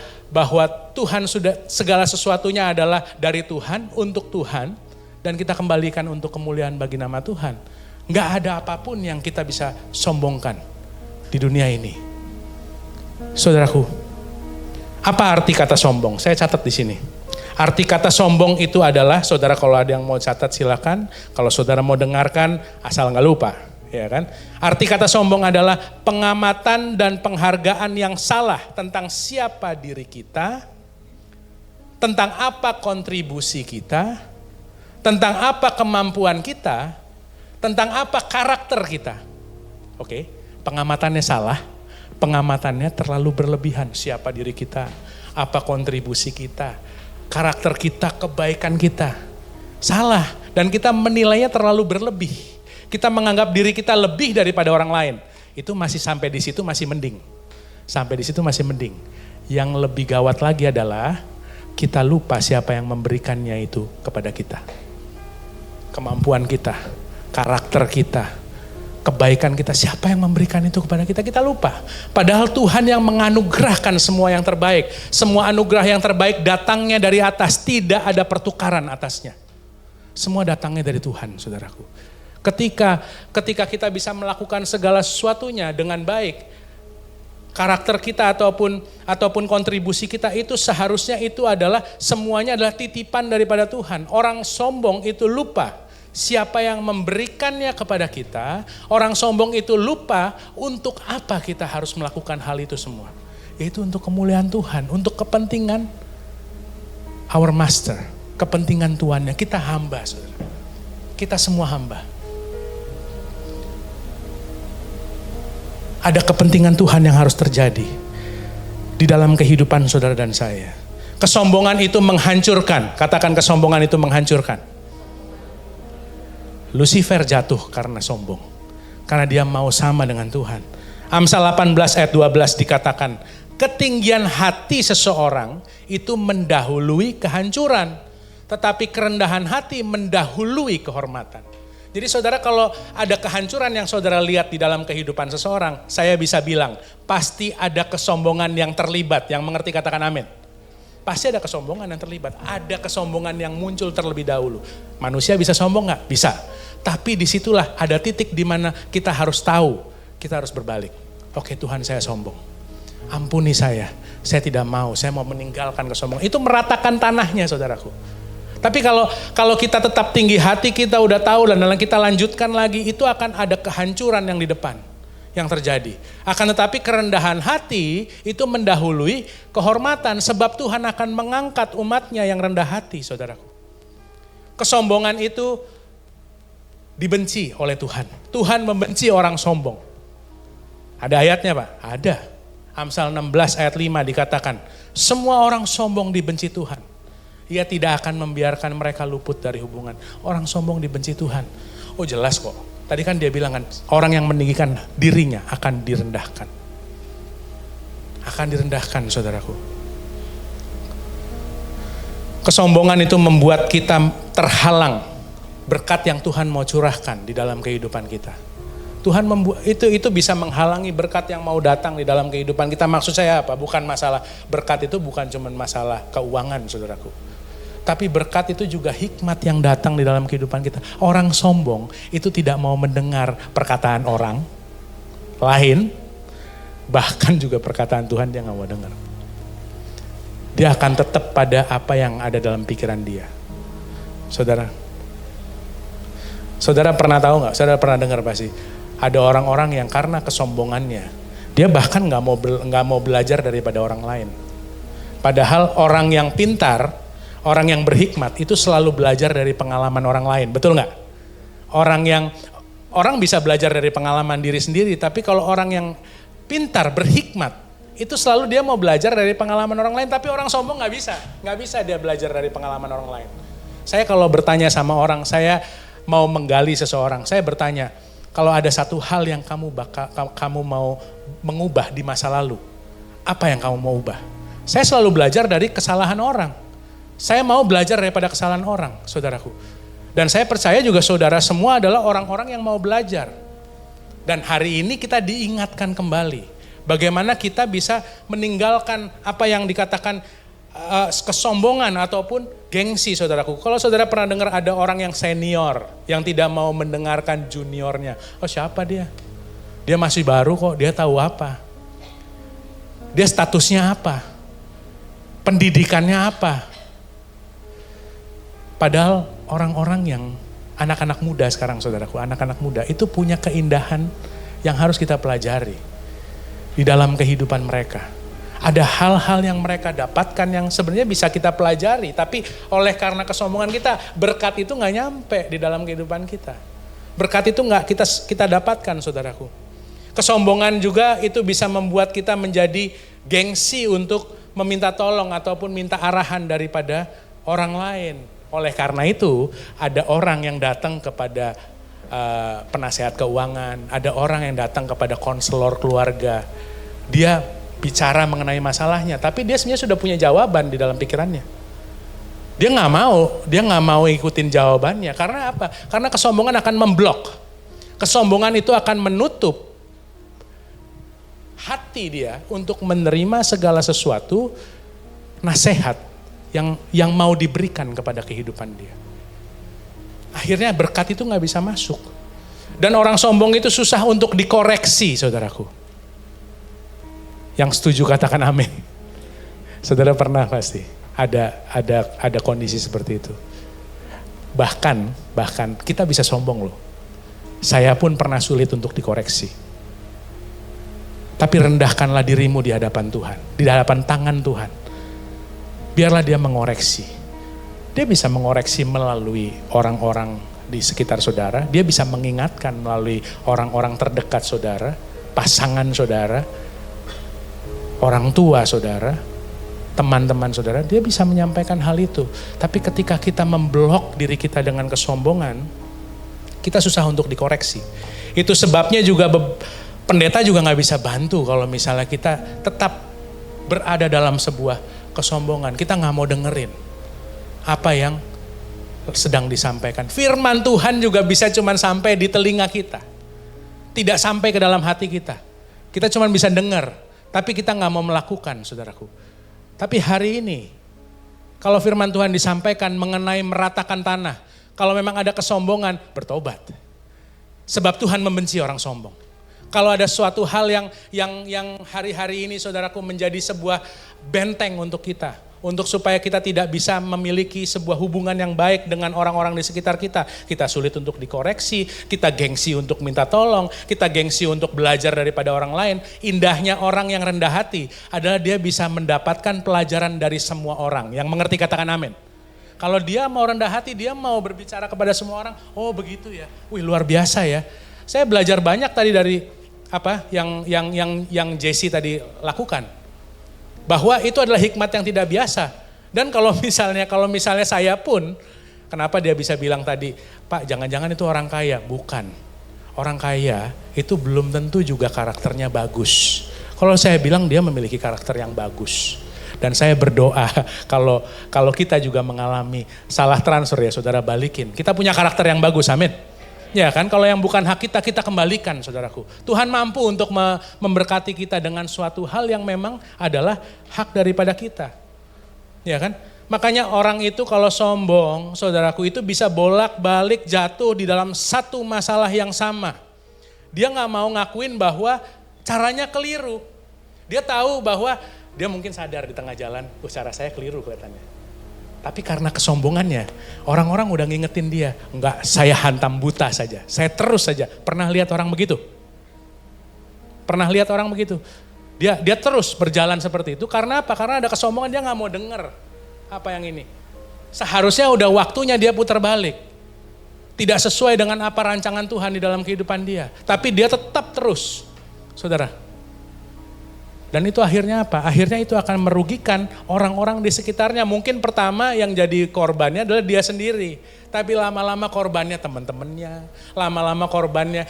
Tuhan sudah segala sesuatunya adalah dari Tuhan, untuk Tuhan, dan kita kembalikan untuk kemuliaan bagi nama Tuhan. Nggak ada apapun yang kita bisa sombongkan di dunia ini. Saudaraku, apa arti kata sombong? Saya catat di sini. Arti kata sombong itu adalah, saudara kalau ada yang mau catat silakan, kalau saudara mau dengarkan asal nggak lupa. Ya kan? Arti kata sombong adalah pengamatan dan penghargaan yang salah tentang siapa diri kita, tentang apa kontribusi kita, tentang apa kemampuan kita, tentang apa karakter kita. Oke, pengamatannya salah, pengamatannya terlalu berlebihan. Siapa diri kita, apa kontribusi kita, karakter kita, kebaikan kita. Salah, dan kita menilainya terlalu berlebih. Kita menganggap diri kita lebih daripada orang lain. Itu masih sampai di situ masih mending. Yang lebih gawat lagi adalah kita lupa siapa yang memberikannya itu kepada kita. Kemampuan kita, karakter kita, kebaikan kita, siapa yang memberikan itu kepada kita, kita lupa. Padahal Tuhan yang menganugerahkan semua yang terbaik. Semua anugerah yang terbaik datangnya dari atas, tidak ada pertukaran atasnya. Semua datangnya dari Tuhan, saudaraku. Ketika kita bisa melakukan segala sesuatunya dengan baik, karakter kita ataupun kontribusi kita itu seharusnya itu adalah semuanya adalah titipan daripada Tuhan. Orang sombong itu lupa siapa yang memberikannya kepada kita. Orang sombong itu lupa untuk apa kita harus melakukan hal itu semua. Yaitu untuk kemuliaan Tuhan, untuk kepentingan our master, kepentingan Tuannya. Kita hamba, saudara. Kita semua hamba. Ada kepentingan Tuhan yang harus terjadi di dalam kehidupan saudara dan saya. Kesombongan itu menghancurkan. Katakan kesombongan itu menghancurkan. Lucifer jatuh karena sombong. Karena dia mau sama dengan Tuhan. Amsal 18 ayat 12 dikatakan, ketinggian hati seseorang itu mendahului kehancuran. Tetapi kerendahan hati mendahului kehormatan. Jadi saudara, kalau ada kehancuran yang saudara lihat di dalam kehidupan seseorang, saya bisa bilang pasti ada kesombongan yang terlibat. Yang mengerti katakan amin. Pasti ada kesombongan yang terlibat. Ada kesombongan yang muncul terlebih dahulu. Manusia bisa sombong gak? Bisa. Tapi disitulah ada titik di mana kita harus tahu, kita harus berbalik. Oke Tuhan, saya sombong. Ampuni saya tidak mau, saya mau meninggalkan kesombongan. Itu meratakan tanahnya saudaraku. Tapi kalau kita tetap tinggi hati, kita udah tahu dan kita lanjutkan lagi, itu akan ada kehancuran yang di depan yang terjadi. Akan tetapi kerendahan hati itu mendahului kehormatan, sebab Tuhan akan mengangkat umatnya yang rendah hati, saudaraku. Kesombongan itu dibenci oleh Tuhan. Tuhan membenci orang sombong. Ada ayatnya Pak? Ada. Amsal 16 ayat 5 dikatakan, semua orang sombong dibenci Tuhan. Ia tidak akan membiarkan mereka luput dari hubungan. Orang sombong dibenci Tuhan. Oh jelas kok. Tadi kan dia bilang kan, orang yang meninggikan dirinya akan direndahkan. Akan direndahkan saudaraku. Kesombongan itu membuat kita terhalang berkat yang Tuhan mau curahkan di dalam kehidupan kita. Tuhan membuat itu bisa menghalangi berkat yang mau datang di dalam kehidupan kita. Maksud saya apa? Bukan masalah berkat itu bukan cuma masalah keuangan saudaraku. Tapi berkat itu juga hikmat yang datang di dalam kehidupan kita. Orang sombong itu tidak mau mendengar perkataan orang lain. Bahkan juga perkataan Tuhan dia gak mau dengar. Dia akan tetap pada apa yang ada dalam pikiran dia. Saudara pernah tahu gak? Saudara pernah dengar pasti. Ada orang-orang yang karena kesombongannya. Dia bahkan gak mau belajar daripada orang lain. Padahal orang yang pintar, orang yang berhikmat itu selalu belajar dari pengalaman orang lain, betul nggak? Orang bisa belajar dari pengalaman diri sendiri, tapi kalau orang yang pintar, berhikmat, itu selalu dia mau belajar dari pengalaman orang lain, tapi orang sombong nggak bisa dia belajar dari pengalaman orang lain. Saya kalau bertanya sama orang, saya mau menggali seseorang, saya bertanya, kalau ada satu hal yang kamu mau mengubah di masa lalu, apa yang kamu mau ubah? Saya selalu belajar dari kesalahan orang. Saya mau belajar daripada kesalahan orang, saudaraku. Dan saya percaya juga saudara semua adalah orang-orang yang mau belajar. Dan hari ini kita diingatkan kembali. Bagaimana kita bisa meninggalkan apa yang dikatakan kesombongan ataupun gengsi, saudaraku. Kalau saudara pernah dengar ada orang yang senior, yang tidak mau mendengarkan juniornya. Oh siapa dia? Dia masih baru kok, dia tahu apa? Dia statusnya apa? Pendidikannya apa? Padahal orang-orang yang anak-anak muda sekarang saudaraku, anak-anak muda itu punya keindahan yang harus kita pelajari di dalam kehidupan mereka. Ada hal-hal yang mereka dapatkan yang sebenarnya bisa kita pelajari, tapi oleh karena kesombongan kita, berkat itu gak nyampe di dalam kehidupan kita. Berkat itu gak kita dapatkan saudaraku. Kesombongan juga itu bisa membuat kita menjadi gengsi untuk meminta tolong ataupun minta arahan daripada orang lain. Oleh karena itu ada orang yang datang kepada penasehat keuangan, ada orang yang datang kepada konselor keluarga. Dia bicara mengenai masalahnya, tapi dia sebenarnya sudah punya jawaban di dalam pikirannya. Dia nggak mau ikutin jawabannya. Karena apa? Karena kesombongan akan memblok. Kesombongan itu akan menutup hati dia untuk menerima segala sesuatu nasihat yang mau diberikan kepada kehidupan dia. Akhirnya berkat itu gak bisa masuk. Dan orang sombong itu susah untuk dikoreksi, saudaraku. Yang setuju katakan amin. Saudara pernah pasti ada kondisi seperti itu. Bahkan kita bisa sombong loh. Saya pun pernah sulit untuk dikoreksi. Tapi rendahkanlah dirimu di hadapan Tuhan, di hadapan tangan Tuhan. Biarlah dia mengoreksi. Dia bisa mengoreksi melalui orang-orang di sekitar saudara. Dia bisa mengingatkan melalui orang-orang terdekat saudara, pasangan saudara, orang tua saudara, teman-teman saudara. Dia bisa menyampaikan hal itu. Tapi ketika kita memblok diri kita dengan kesombongan, kita susah untuk dikoreksi. Itu sebabnya juga pendeta juga nggak bisa bantu kalau misalnya kita tetap berada dalam sebuah kesombongan. Kita nggak mau dengerin apa yang sedang disampaikan. Firman Tuhan juga bisa cuman sampai di telinga kita. Tidak sampai ke dalam hati kita. Kita cuman bisa dengar, tapi kita nggak mau melakukan, saudaraku. Tapi hari ini, kalau firman Tuhan disampaikan mengenai meratakan tanah, kalau memang ada kesombongan, bertobat. Sebab Tuhan membenci orang sombong. Kalau ada suatu hal yang hari-hari ini saudaraku menjadi sebuah benteng untuk kita, untuk supaya kita tidak bisa memiliki sebuah hubungan yang baik dengan orang-orang di sekitar kita. Kita sulit untuk dikoreksi, kita gengsi untuk minta tolong, kita gengsi untuk belajar daripada orang lain. Indahnya orang yang rendah hati adalah dia bisa mendapatkan pelajaran dari semua orang. Yang mengerti katakan amin. Kalau dia mau rendah hati, dia mau berbicara kepada semua orang, oh begitu ya, wih luar biasa ya. Saya belajar banyak tadi dari apa yang Jesse tadi lakukan. Bahwa itu adalah hikmat yang tidak biasa. Dan kalau misalnya saya pun, kenapa dia bisa bilang tadi, Pak jangan-jangan itu orang kaya. Bukan, orang kaya itu belum tentu juga karakternya bagus. Kalau saya bilang dia memiliki karakter yang bagus. Dan saya berdoa kalau kita juga mengalami salah transfer ya saudara balikin. Kita punya karakter yang bagus, amin. Ya kan, kalau yang bukan hak kita kembalikan saudaraku. Tuhan mampu untuk memberkati kita dengan suatu hal yang memang adalah hak daripada kita. Ya kan, makanya orang itu kalau sombong saudaraku itu bisa bolak-balik jatuh di dalam satu masalah yang sama. Dia gak mau ngakuin bahwa caranya keliru. Dia tahu bahwa dia mungkin sadar di tengah jalan, cara saya keliru kelihatannya. Tapi karena kesombongannya, orang-orang udah ngingetin dia. Enggak, saya hantam buta saja, saya terus saja. Pernah lihat orang begitu? Pernah lihat orang begitu? Dia terus berjalan seperti itu, karena apa? Karena ada kesombongan, dia gak mau denger apa yang ini. Seharusnya udah waktunya dia putar balik. Tidak sesuai dengan apa rancangan Tuhan di dalam kehidupan dia. Tapi dia tetap terus, saudara. Dan itu akhirnya apa? Akhirnya itu akan merugikan orang-orang di sekitarnya. Mungkin pertama yang jadi korbannya adalah dia sendiri. Tapi lama-lama korbannya teman-temannya, lama-lama korbannya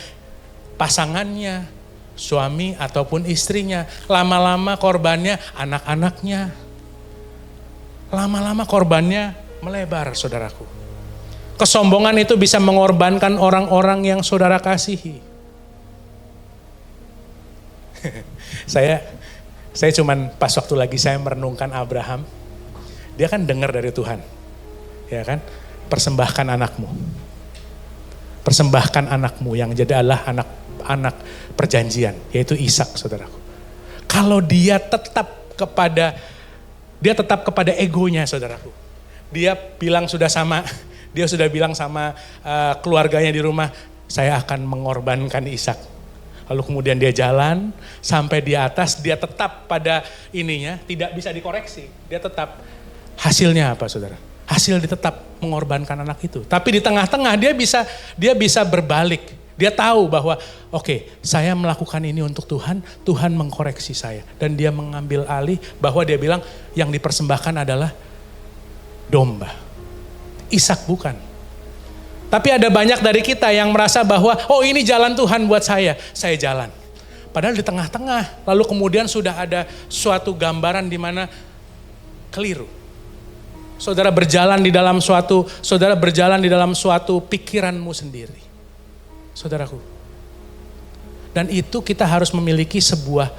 pasangannya, suami ataupun istrinya. Lama-lama korbannya anak-anaknya. Lama-lama korbannya melebar, saudaraku. Kesombongan itu bisa mengorbankan orang-orang yang saudara kasihi. Saya cuman pas waktu lagi saya merenungkan Abraham, dia kan dengar dari Tuhan, ya kan, persembahkan anakmu, persembahkan anakmu yang jadi adalah anak perjanjian, yaitu Ishak, saudaraku. Kalau dia tetap kepada egonya, saudaraku, dia sudah bilang sama keluarganya di rumah, saya akan mengorbankan Ishak. Lalu kemudian dia jalan sampai di atas, dia tetap pada ininya, tidak bisa dikoreksi. Dia tetap, hasilnya apa saudara? Hasil dia tetap mengorbankan anak itu. Tapi di tengah-tengah dia bisa berbalik. Dia tahu bahwa oke, saya melakukan ini untuk Tuhan, Tuhan mengkoreksi saya. Dan dia mengambil alih bahwa dia bilang yang dipersembahkan adalah domba. Ishak bukan. Tapi ada banyak dari kita yang merasa bahwa oh ini jalan Tuhan buat saya jalan. Padahal di tengah-tengah lalu kemudian sudah ada suatu gambaran di mana keliru. Saudara berjalan di dalam suatu pikiranmu sendiri. Saudaraku. Dan itu kita harus memiliki sebuah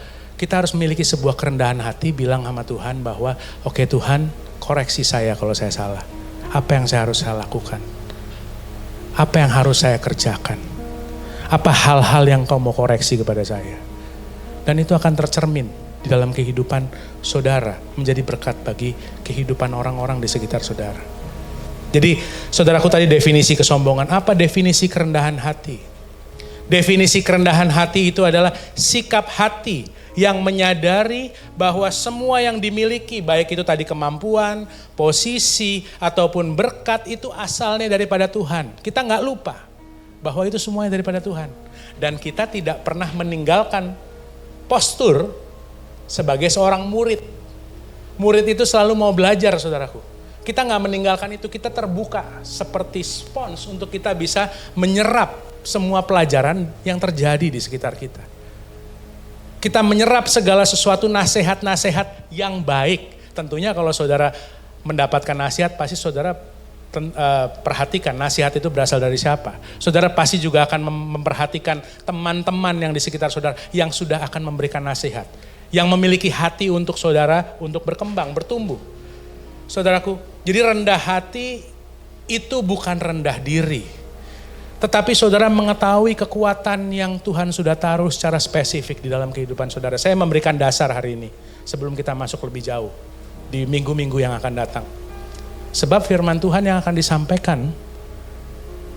kerendahan hati bilang sama Tuhan bahwa oke Tuhan, koreksi saya kalau saya salah. Apa yang saya harus lakukan? Apa yang harus saya kerjakan? Apa hal-hal yang kau mau koreksi kepada saya? Dan itu akan tercermin di dalam kehidupan saudara. Menjadi berkat bagi kehidupan orang-orang di sekitar saudara. Jadi saudaraku tadi definisi kesombongan. Apa definisi kerendahan hati? Definisi kerendahan hati itu adalah sikap hati yang menyadari bahwa semua yang dimiliki, baik itu tadi kemampuan, posisi, ataupun berkat itu asalnya daripada Tuhan. Kita nggak lupa bahwa itu semuanya daripada Tuhan. Dan kita tidak pernah meninggalkan postur sebagai seorang murid. Murid itu selalu mau belajar, saudaraku. Kita nggak meninggalkan itu, kita terbuka seperti spons untuk kita bisa menyerap semua pelajaran yang terjadi di sekitar kita. Kita menyerap segala sesuatu nasihat-nasihat yang baik. Tentunya kalau saudara mendapatkan nasihat, pasti saudara perhatikan nasihat itu berasal dari siapa. Saudara pasti juga akan memperhatikan teman-teman yang di sekitar saudara yang sudah akan memberikan nasihat. Yang memiliki hati untuk saudara untuk berkembang, bertumbuh. Saudaraku, jadi rendah hati itu bukan rendah diri. Tetapi saudara mengetahui kekuatan yang Tuhan sudah taruh secara spesifik di dalam kehidupan saudara. Saya memberikan dasar hari ini sebelum kita masuk lebih jauh di minggu-minggu yang akan datang. Sebab firman Tuhan yang akan disampaikan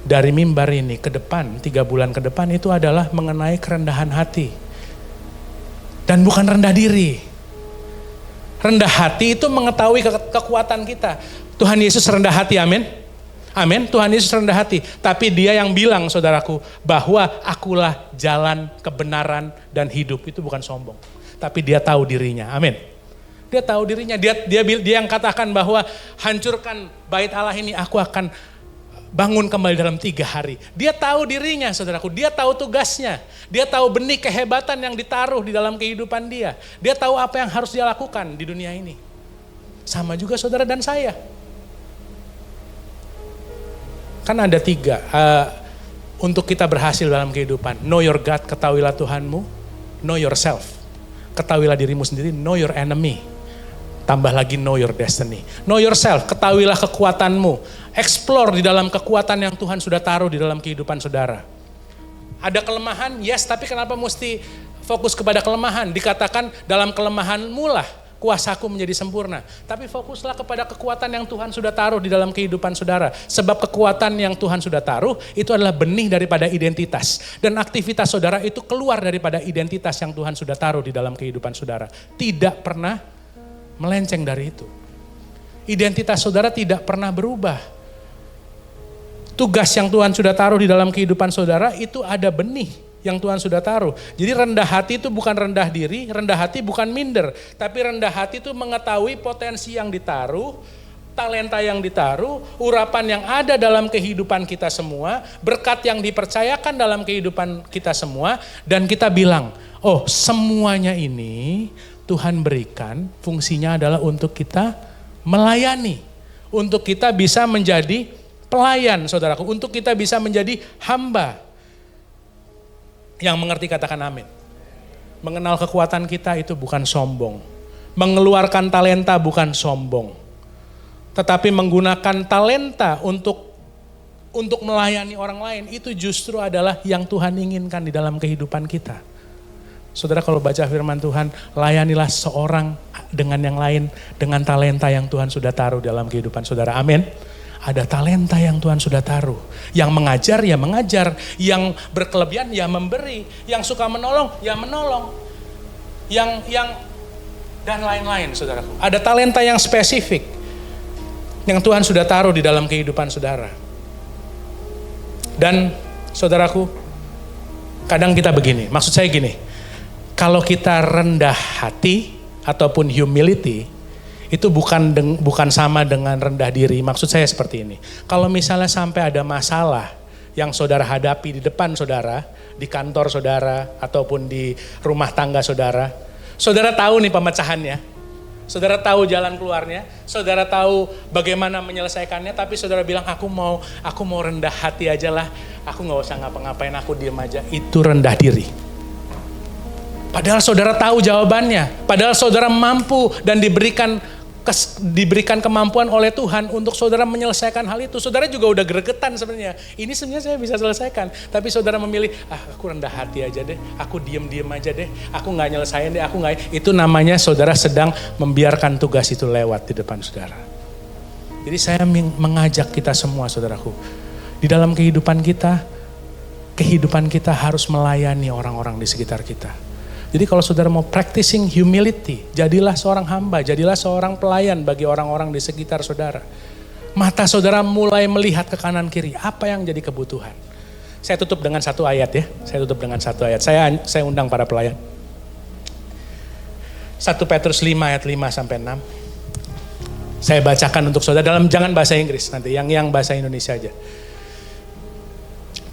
dari mimbar ini ke depan, 3 bulan ke depan itu adalah mengenai kerendahan hati. Dan bukan rendah diri. Rendah hati itu mengetahui kekuatan kita. Tuhan Yesus rendah hati, amin. Amin, Tuhan Yesus rendah hati. Tapi dia yang bilang saudaraku bahwa akulah jalan, kebenaran, dan hidup. Itu bukan sombong. Tapi dia tahu dirinya, amin. Dia tahu dirinya, dia yang katakan bahwa hancurkan bait Allah ini, aku akan bangun kembali dalam 3 hari. Dia tahu dirinya saudaraku, dia tahu tugasnya. Dia tahu benih kehebatan yang ditaruh di dalam kehidupan dia. Dia tahu apa yang harus dia lakukan di dunia ini. Sama juga saudara dan saya. Kan ada 3 untuk kita berhasil dalam kehidupan. Know your God, ketahuilah Tuhanmu. Know yourself, ketahuilah dirimu sendiri. Know your enemy, tambah lagi know your destiny. Know yourself, ketahuilah kekuatanmu. Explore di dalam kekuatan yang Tuhan sudah taruh di dalam kehidupan saudara. Ada kelemahan, yes, tapi kenapa mesti fokus kepada kelemahan? Dikatakan dalam kelemahanmu lah kuasaku menjadi sempurna. Tapi fokuslah kepada kekuatan yang Tuhan sudah taruh di dalam kehidupan saudara. Sebab kekuatan yang Tuhan sudah taruh itu adalah benih daripada identitas. Dan aktivitas saudara itu keluar daripada identitas yang Tuhan sudah taruh di dalam kehidupan saudara. Tidak pernah melenceng dari itu. Identitas saudara tidak pernah berubah. Tugas yang Tuhan sudah taruh di dalam kehidupan saudara itu ada benih yang Tuhan sudah taruh. Jadi rendah hati itu bukan rendah diri, rendah hati bukan minder. Tapi rendah hati itu mengetahui potensi yang ditaruh, talenta yang ditaruh, urapan yang ada dalam kehidupan kita semua, berkat yang dipercayakan dalam kehidupan kita semua. Dan kita bilang, oh semuanya ini Tuhan berikan, fungsinya adalah untuk kita melayani. Untuk kita bisa menjadi pelayan saudaraku, untuk kita bisa menjadi hamba. Yang mengerti katakan amin. Mengenal kekuatan kita itu bukan sombong. Mengeluarkan talenta bukan sombong. Tetapi menggunakan talenta untuk melayani orang lain itu justru adalah yang Tuhan inginkan di dalam kehidupan kita. Saudara kalau baca firman Tuhan, layanilah seorang dengan yang lain dengan talenta yang Tuhan sudah taruh dalam kehidupan saudara. Amin. Ada talenta yang Tuhan sudah taruh. Yang mengajar ya mengajar, yang berkelebihan ya memberi, yang suka menolong ya menolong. Yang dan lain-lain saudaraku. Ada talenta yang spesifik yang Tuhan sudah taruh di dalam kehidupan saudara. Dan saudaraku, kadang kita begini, maksud saya gini, kalau kita rendah hati ataupun humility, itu bukan sama dengan rendah diri. Maksud saya seperti ini. Kalau misalnya sampai ada masalah yang saudara hadapi di depan saudara, di kantor saudara, ataupun di rumah tangga saudara, saudara tahu nih pemecahannya, saudara tahu jalan keluarnya, saudara tahu bagaimana menyelesaikannya, tapi saudara bilang aku mau rendah hati aja lah, aku gak usah ngapa-ngapain, aku diem aja. Itu rendah diri. Padahal saudara tahu jawabannya, padahal saudara mampu dan diberikan kemampuan oleh Tuhan untuk saudara menyelesaikan hal itu. Saudara juga udah gregetan sebenarnya. Ini sebenarnya saya bisa selesaikan. Tapi saudara memilih, aku rendah hati aja deh. Aku diem aja deh. Aku gak nyelesain deh. Itu namanya saudara sedang membiarkan tugas itu lewat di depan saudara. Jadi saya mengajak kita semua saudaraku. Di dalam kehidupan kita harus melayani orang-orang di sekitar kita. Jadi kalau saudara mau practicing humility, jadilah seorang hamba, jadilah seorang pelayan bagi orang-orang di sekitar saudara. Mata saudara mulai melihat ke kanan kiri, apa yang jadi kebutuhan. Saya tutup dengan satu ayat ya, saya undang para pelayan. 1 Petrus 5 ayat 5 sampai 6. Saya bacakan untuk saudara dalam, jangan bahasa Inggris nanti, yang bahasa Indonesia aja.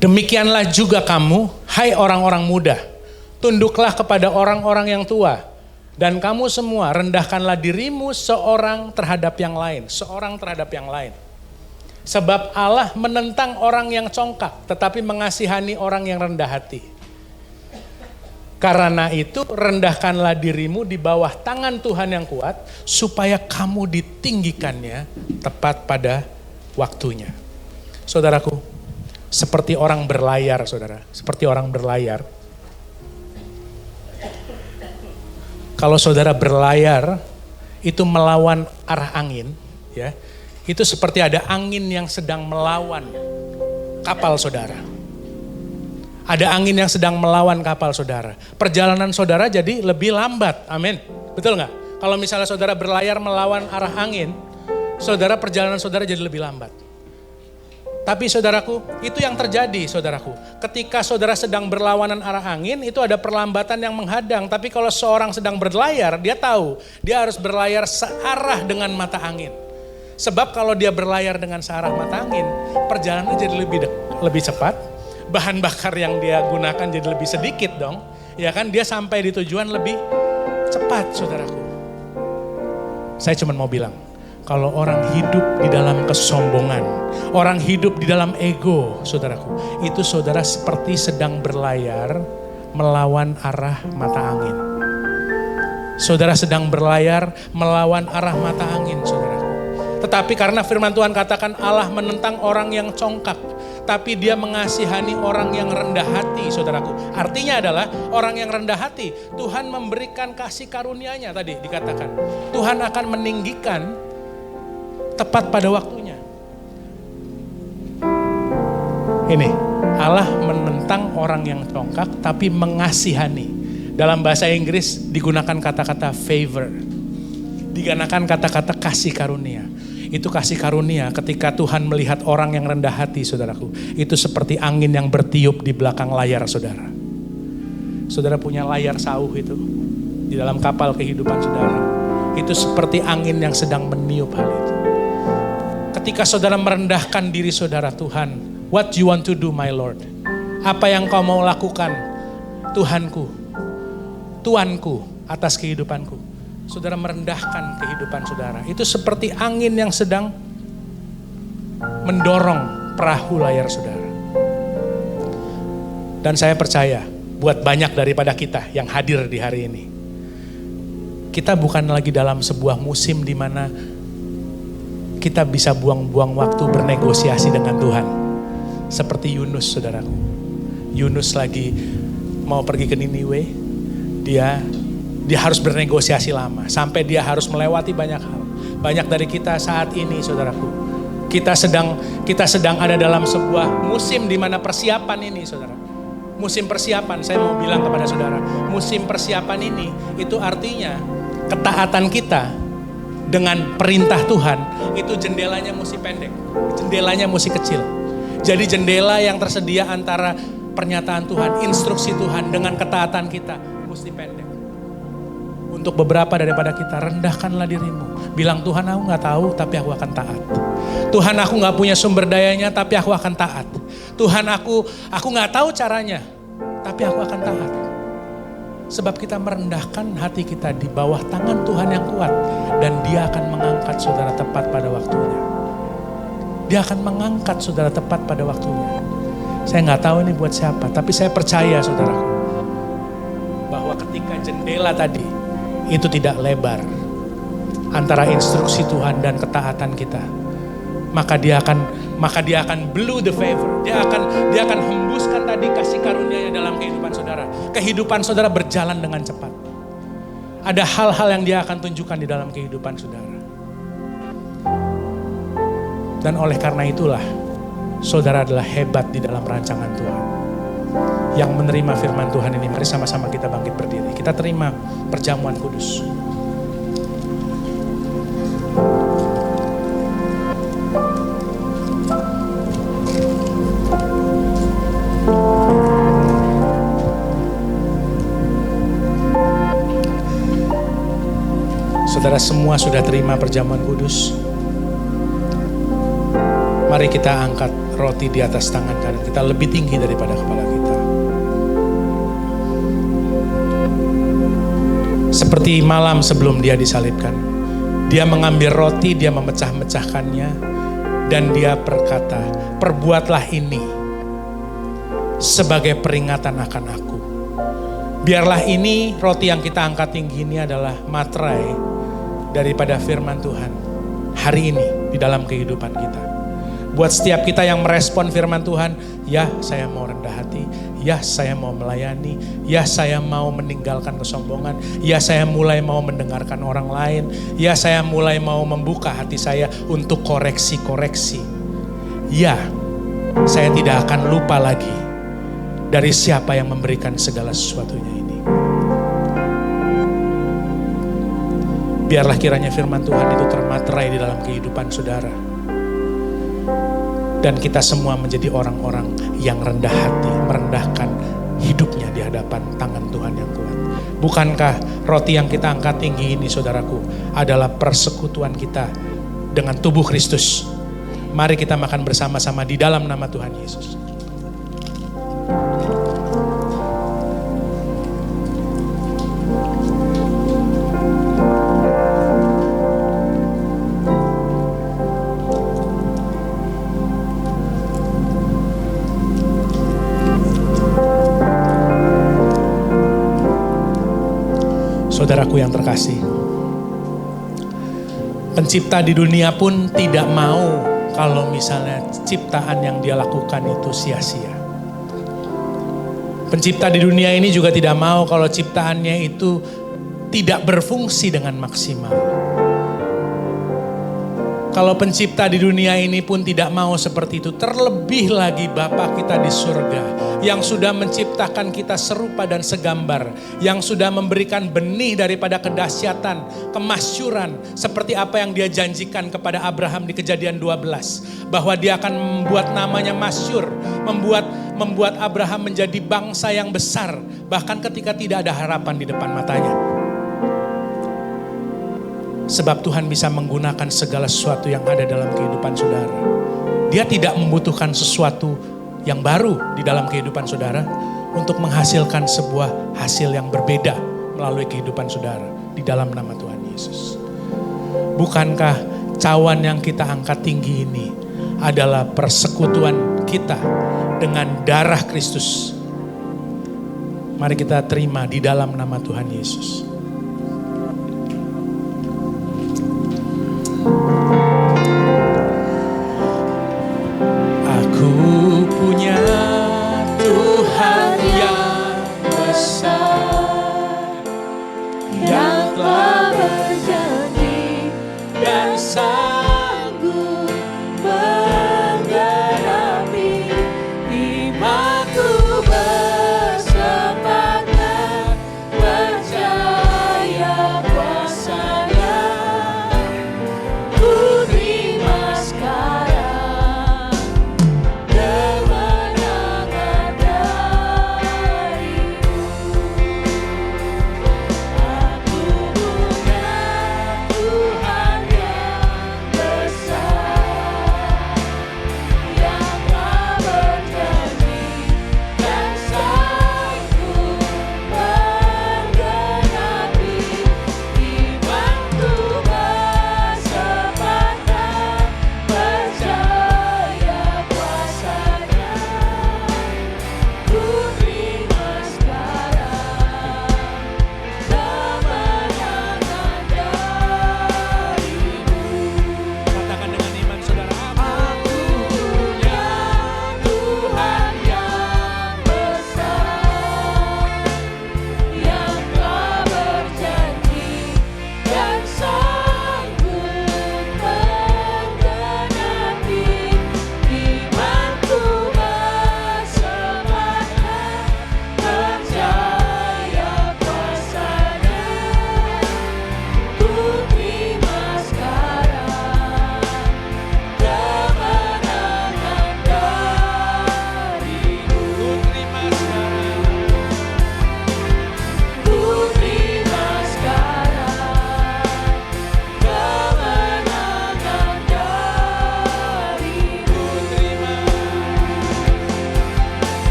Demikianlah juga kamu, hai orang-orang muda, tunduklah kepada orang-orang yang tua. Dan kamu semua rendahkanlah dirimu seorang terhadap yang lain. Sebab Allah menentang orang yang congkak, tetapi mengasihani orang yang rendah hati. Karena itu rendahkanlah dirimu di bawah tangan Tuhan yang kuat, supaya kamu ditinggikannya tepat pada waktunya. Saudaraku, seperti orang berlayar, saudara. Seperti orang berlayar. Kalau saudara berlayar, itu melawan arah angin, ya. Itu seperti ada angin yang sedang melawan kapal saudara. Ada angin yang sedang melawan kapal saudara. Perjalanan saudara jadi lebih lambat, amin. Betul nggak? Kalau misalnya saudara berlayar melawan arah angin, perjalanan saudara jadi lebih lambat. Tapi saudaraku, itu yang terjadi saudaraku. Ketika saudara sedang berlawanan arah angin, itu ada perlambatan yang menghadang. Tapi kalau seorang sedang berlayar, dia tahu dia harus berlayar searah dengan mata angin. Sebab kalau dia berlayar dengan searah mata angin, perjalanannya jadi lebih cepat. Bahan bakar yang dia gunakan jadi lebih sedikit dong. Ya kan, dia sampai di tujuan lebih cepat saudaraku. Saya cuma mau bilang, kalau orang hidup di dalam kesombongan, orang hidup di dalam ego, saudaraku, itu saudara seperti sedang berlayar melawan arah mata angin. Saudara sedang berlayar melawan arah mata angin, saudaraku. Tetapi karena firman Tuhan katakan Allah menentang orang yang congkak, tapi dia mengasihani orang yang rendah hati, saudaraku. Artinya adalah orang yang rendah hati, Tuhan memberikan kasih karunia-Nya tadi dikatakan. Tuhan akan meninggikan tepat pada waktunya. Ini, Allah menentang orang yang congkak tapi mengasihani. Dalam bahasa Inggris digunakan kata-kata favor. Digunakan kata-kata kasih karunia. Itu kasih karunia ketika Tuhan melihat orang yang rendah hati, saudaraku. Itu seperti angin yang bertiup di belakang layar saudara. Saudara punya layar sauh itu di dalam kapal kehidupan saudara. Itu seperti angin yang sedang meniup hal itu. Ketika saudara merendahkan diri saudara, Tuhan, what you want to do my Lord? Apa yang kau mau lakukan, Tuhanku, Tuanku atas kehidupanku. Saudara merendahkan kehidupan saudara. Itu seperti angin yang sedang mendorong perahu layar saudara. Dan saya percaya buat banyak daripada kita yang hadir di hari ini, kita bukan lagi dalam sebuah musim di mana kita bisa buang-buang waktu bernegosiasi dengan Tuhan. Seperti Yunus, saudaraku. Yunus lagi mau pergi ke Niniwe, dia harus bernegosiasi lama. Sampai dia harus melewati banyak hal. Banyak dari kita saat ini, saudaraku. Kita sedang ada dalam sebuah musim di mana persiapan ini, saudara. Musim persiapan, saya mau bilang kepada saudara. Musim persiapan ini, itu artinya ketaatan kita dengan perintah Tuhan, itu jendelanya mesti pendek, jendelanya mesti kecil. Jadi jendela yang tersedia antara pernyataan Tuhan, instruksi Tuhan dengan ketaatan kita mesti pendek. Untuk beberapa daripada kita, rendahkanlah dirimu. Bilang, Tuhan aku gak tahu tapi aku akan taat. Tuhan aku gak punya sumber dayanya tapi aku akan taat. Tuhan aku gak tahu caranya tapi aku akan taat. Sebab kita merendahkan hati kita di bawah tangan Tuhan yang kuat. Dan dia akan mengangkat saudara tepat pada waktunya. Dia akan mengangkat saudara tepat pada waktunya. Saya gak tahu ini buat siapa, tapi saya percaya saudaraku, bahwa ketika jendela tadi itu tidak lebar antara instruksi Tuhan dan ketaatan kita, maka dia akan blow the favor. Dia akan hembuskan tadi kasih karunia-Nya dalam kehidupan saudara. Kehidupan saudara berjalan dengan cepat. Ada hal-hal yang dia akan tunjukkan di dalam kehidupan saudara. Dan oleh karena itulah saudara adalah hebat di dalam rancangan Tuhan. Yang menerima firman Tuhan ini, mari sama-sama kita bangkit berdiri. Kita terima perjamuan kudus. Saudara semua sudah terima perjamuan kudus. Mari kita angkat roti di atas tangan kanan kita lebih tinggi daripada kepala kita. Seperti malam sebelum dia disalibkan, dia mengambil roti, dia memecah-mecahkannya, dan dia berkata, perbuatlah ini sebagai peringatan akan aku. Biarlah ini roti yang kita angkat tinggi ini adalah materai daripada firman Tuhan hari ini di dalam kehidupan kita. Buat setiap kita yang merespon firman Tuhan, ya saya mau rendah hati, ya saya mau melayani, ya saya mau meninggalkan kesombongan, ya saya mulai mau mendengarkan orang lain, ya saya mulai mau membuka hati saya untuk koreksi-koreksi. Ya, saya tidak akan lupa lagi dari siapa yang memberikan segala sesuatunya ini. Biarlah kiranya firman Tuhan itu termaterai di dalam kehidupan saudara. Dan kita semua menjadi orang-orang yang rendah hati, merendahkan hidupnya di hadapan tangan Tuhan yang kuat. Bukankah roti yang kita angkat tinggi ini, saudaraku, adalah persekutuan kita dengan tubuh Kristus? Mari kita makan bersama-sama di dalam nama Tuhan Yesus. Saudaraku yang terkasih, pencipta di dunia pun tidak mau kalau misalnya ciptaan yang dia lakukan itu sia-sia. Pencipta di dunia ini juga tidak mau kalau ciptaannya itu tidak berfungsi dengan maksimal. Kalau pencipta di dunia ini pun tidak mau seperti itu, terlebih lagi Bapa kita di surga yang sudah menciptakan kita serupa dan segambar, yang sudah memberikan benih daripada kedahsyatan, kemasyuran, seperti apa yang dia janjikan kepada Abraham di Kejadian 12, bahwa dia akan membuat namanya masyur, membuat Abraham menjadi bangsa yang besar, bahkan ketika tidak ada harapan di depan matanya. Sebab Tuhan bisa menggunakan segala sesuatu yang ada dalam kehidupan saudara. Dia tidak membutuhkan sesuatu yang baru di dalam kehidupan saudara untuk menghasilkan sebuah hasil yang berbeda melalui kehidupan saudara di dalam nama Tuhan Yesus. Bukankah cawan yang kita angkat tinggi ini adalah persekutuan kita dengan darah Kristus? Mari kita terima di dalam nama Tuhan Yesus. Imanku bersemangat percaya.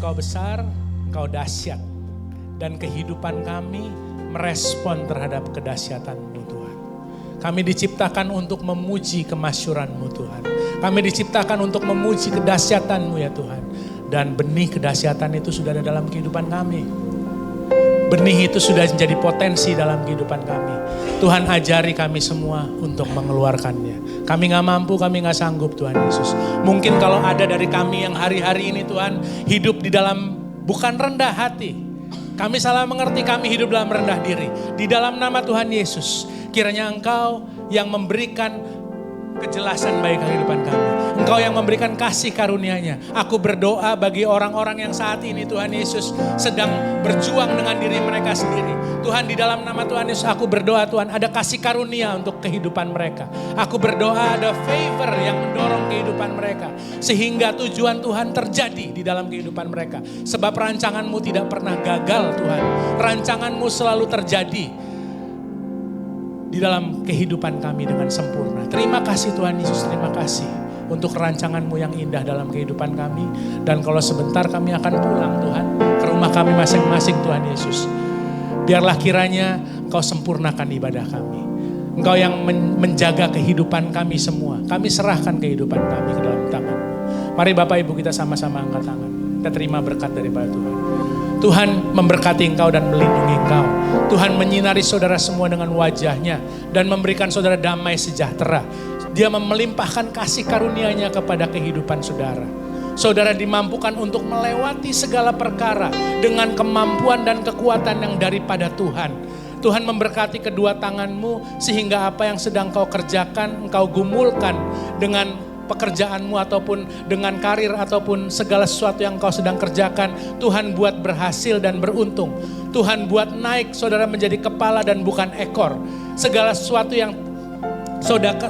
Engkau besar, Engkau dahsyat. Dan kehidupan kami merespon terhadap kedahsyatan-Mu Tuhan. Kami diciptakan untuk memuji kemasyuran-Mu Tuhan. Kami diciptakan untuk memuji kedahsyatan-Mu ya Tuhan. Dan benih kedahsyatan itu sudah ada dalam kehidupan kami. Benih itu sudah menjadi potensi dalam kehidupan kami. Tuhan ajari kami semua untuk mengeluarkannya. Kami gak mampu, kami gak sanggup Tuhan Yesus. Mungkin kalau ada dari kami yang hari-hari ini Tuhan hidup di dalam bukan rendah hati. Kami salah mengerti, kami hidup dalam rendah diri. Di dalam nama Tuhan Yesus, kiranya Engkau yang memberikan kejelasan bagi kehidupan kami. Engkau yang memberikan kasih karunia-Nya. Aku berdoa bagi orang-orang yang saat ini Tuhan Yesus sedang berjuang dengan diri mereka sendiri. Tuhan, di dalam nama Tuhan Yesus aku berdoa Tuhan ada kasih karunia untuk kehidupan mereka. Aku berdoa ada favor yang mendorong kehidupan mereka. Sehingga tujuan Tuhan terjadi di dalam kehidupan mereka. Sebab rancangan-Mu tidak pernah gagal Tuhan. Rancangan-Mu selalu terjadi di dalam kehidupan kami dengan sempurna. Terima kasih Tuhan Yesus, terima kasih untuk rancangan-Mu yang indah dalam kehidupan kami. Dan kalau sebentar kami akan pulang Tuhan ke rumah kami masing-masing Tuhan Yesus. Biarlah kiranya Engkau sempurnakan ibadah kami. Engkau yang menjaga kehidupan kami semua. Kami serahkan kehidupan kami ke dalam tangan-Mu. Mari Bapak Ibu kita sama-sama angkat tangan. Kita terima berkat daripada Tuhan. Tuhan memberkati engkau dan melindungi engkau. Tuhan menyinari saudara semua dengan wajah-Nya dan memberikan saudara damai sejahtera. Dia melimpahkan kasih karunia-Nya kepada kehidupan saudara. Saudara dimampukan untuk melewati segala perkara dengan kemampuan dan kekuatan yang daripada Tuhan. Tuhan memberkati kedua tanganmu sehingga apa yang sedang kau kerjakan engkau gumulkan dengan pekerjaanmu ataupun dengan karir ataupun segala sesuatu yang kau sedang kerjakan. Tuhan buat berhasil dan beruntung. Tuhan buat naik saudara menjadi kepala dan bukan ekor. Segala sesuatu yang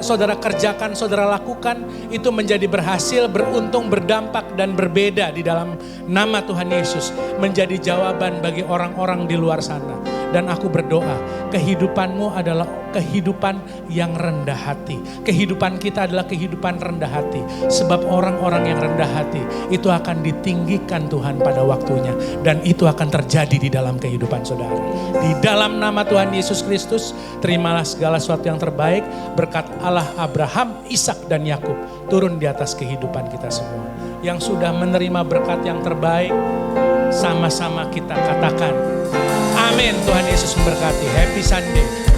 saudara kerjakan, saudara lakukan itu menjadi berhasil, beruntung, berdampak dan berbeda di dalam nama Tuhan Yesus. Menjadi jawaban bagi orang-orang di luar sana. Dan aku berdoa, kehidupanmu adalah kehidupan yang rendah hati. Kehidupan kita adalah kehidupan rendah hati. Sebab orang-orang yang rendah hati itu akan ditinggikan Tuhan pada waktunya. Dan itu akan terjadi di dalam kehidupan saudara. Di dalam nama Tuhan Yesus Kristus, terimalah segala sesuatu yang terbaik. Berkat Allah Abraham, Ishak dan Yakub turun di atas kehidupan kita semua. Yang sudah menerima berkat yang terbaik, sama-sama kita katakan amin. Tuhan Yesus memberkati. Happy Sunday.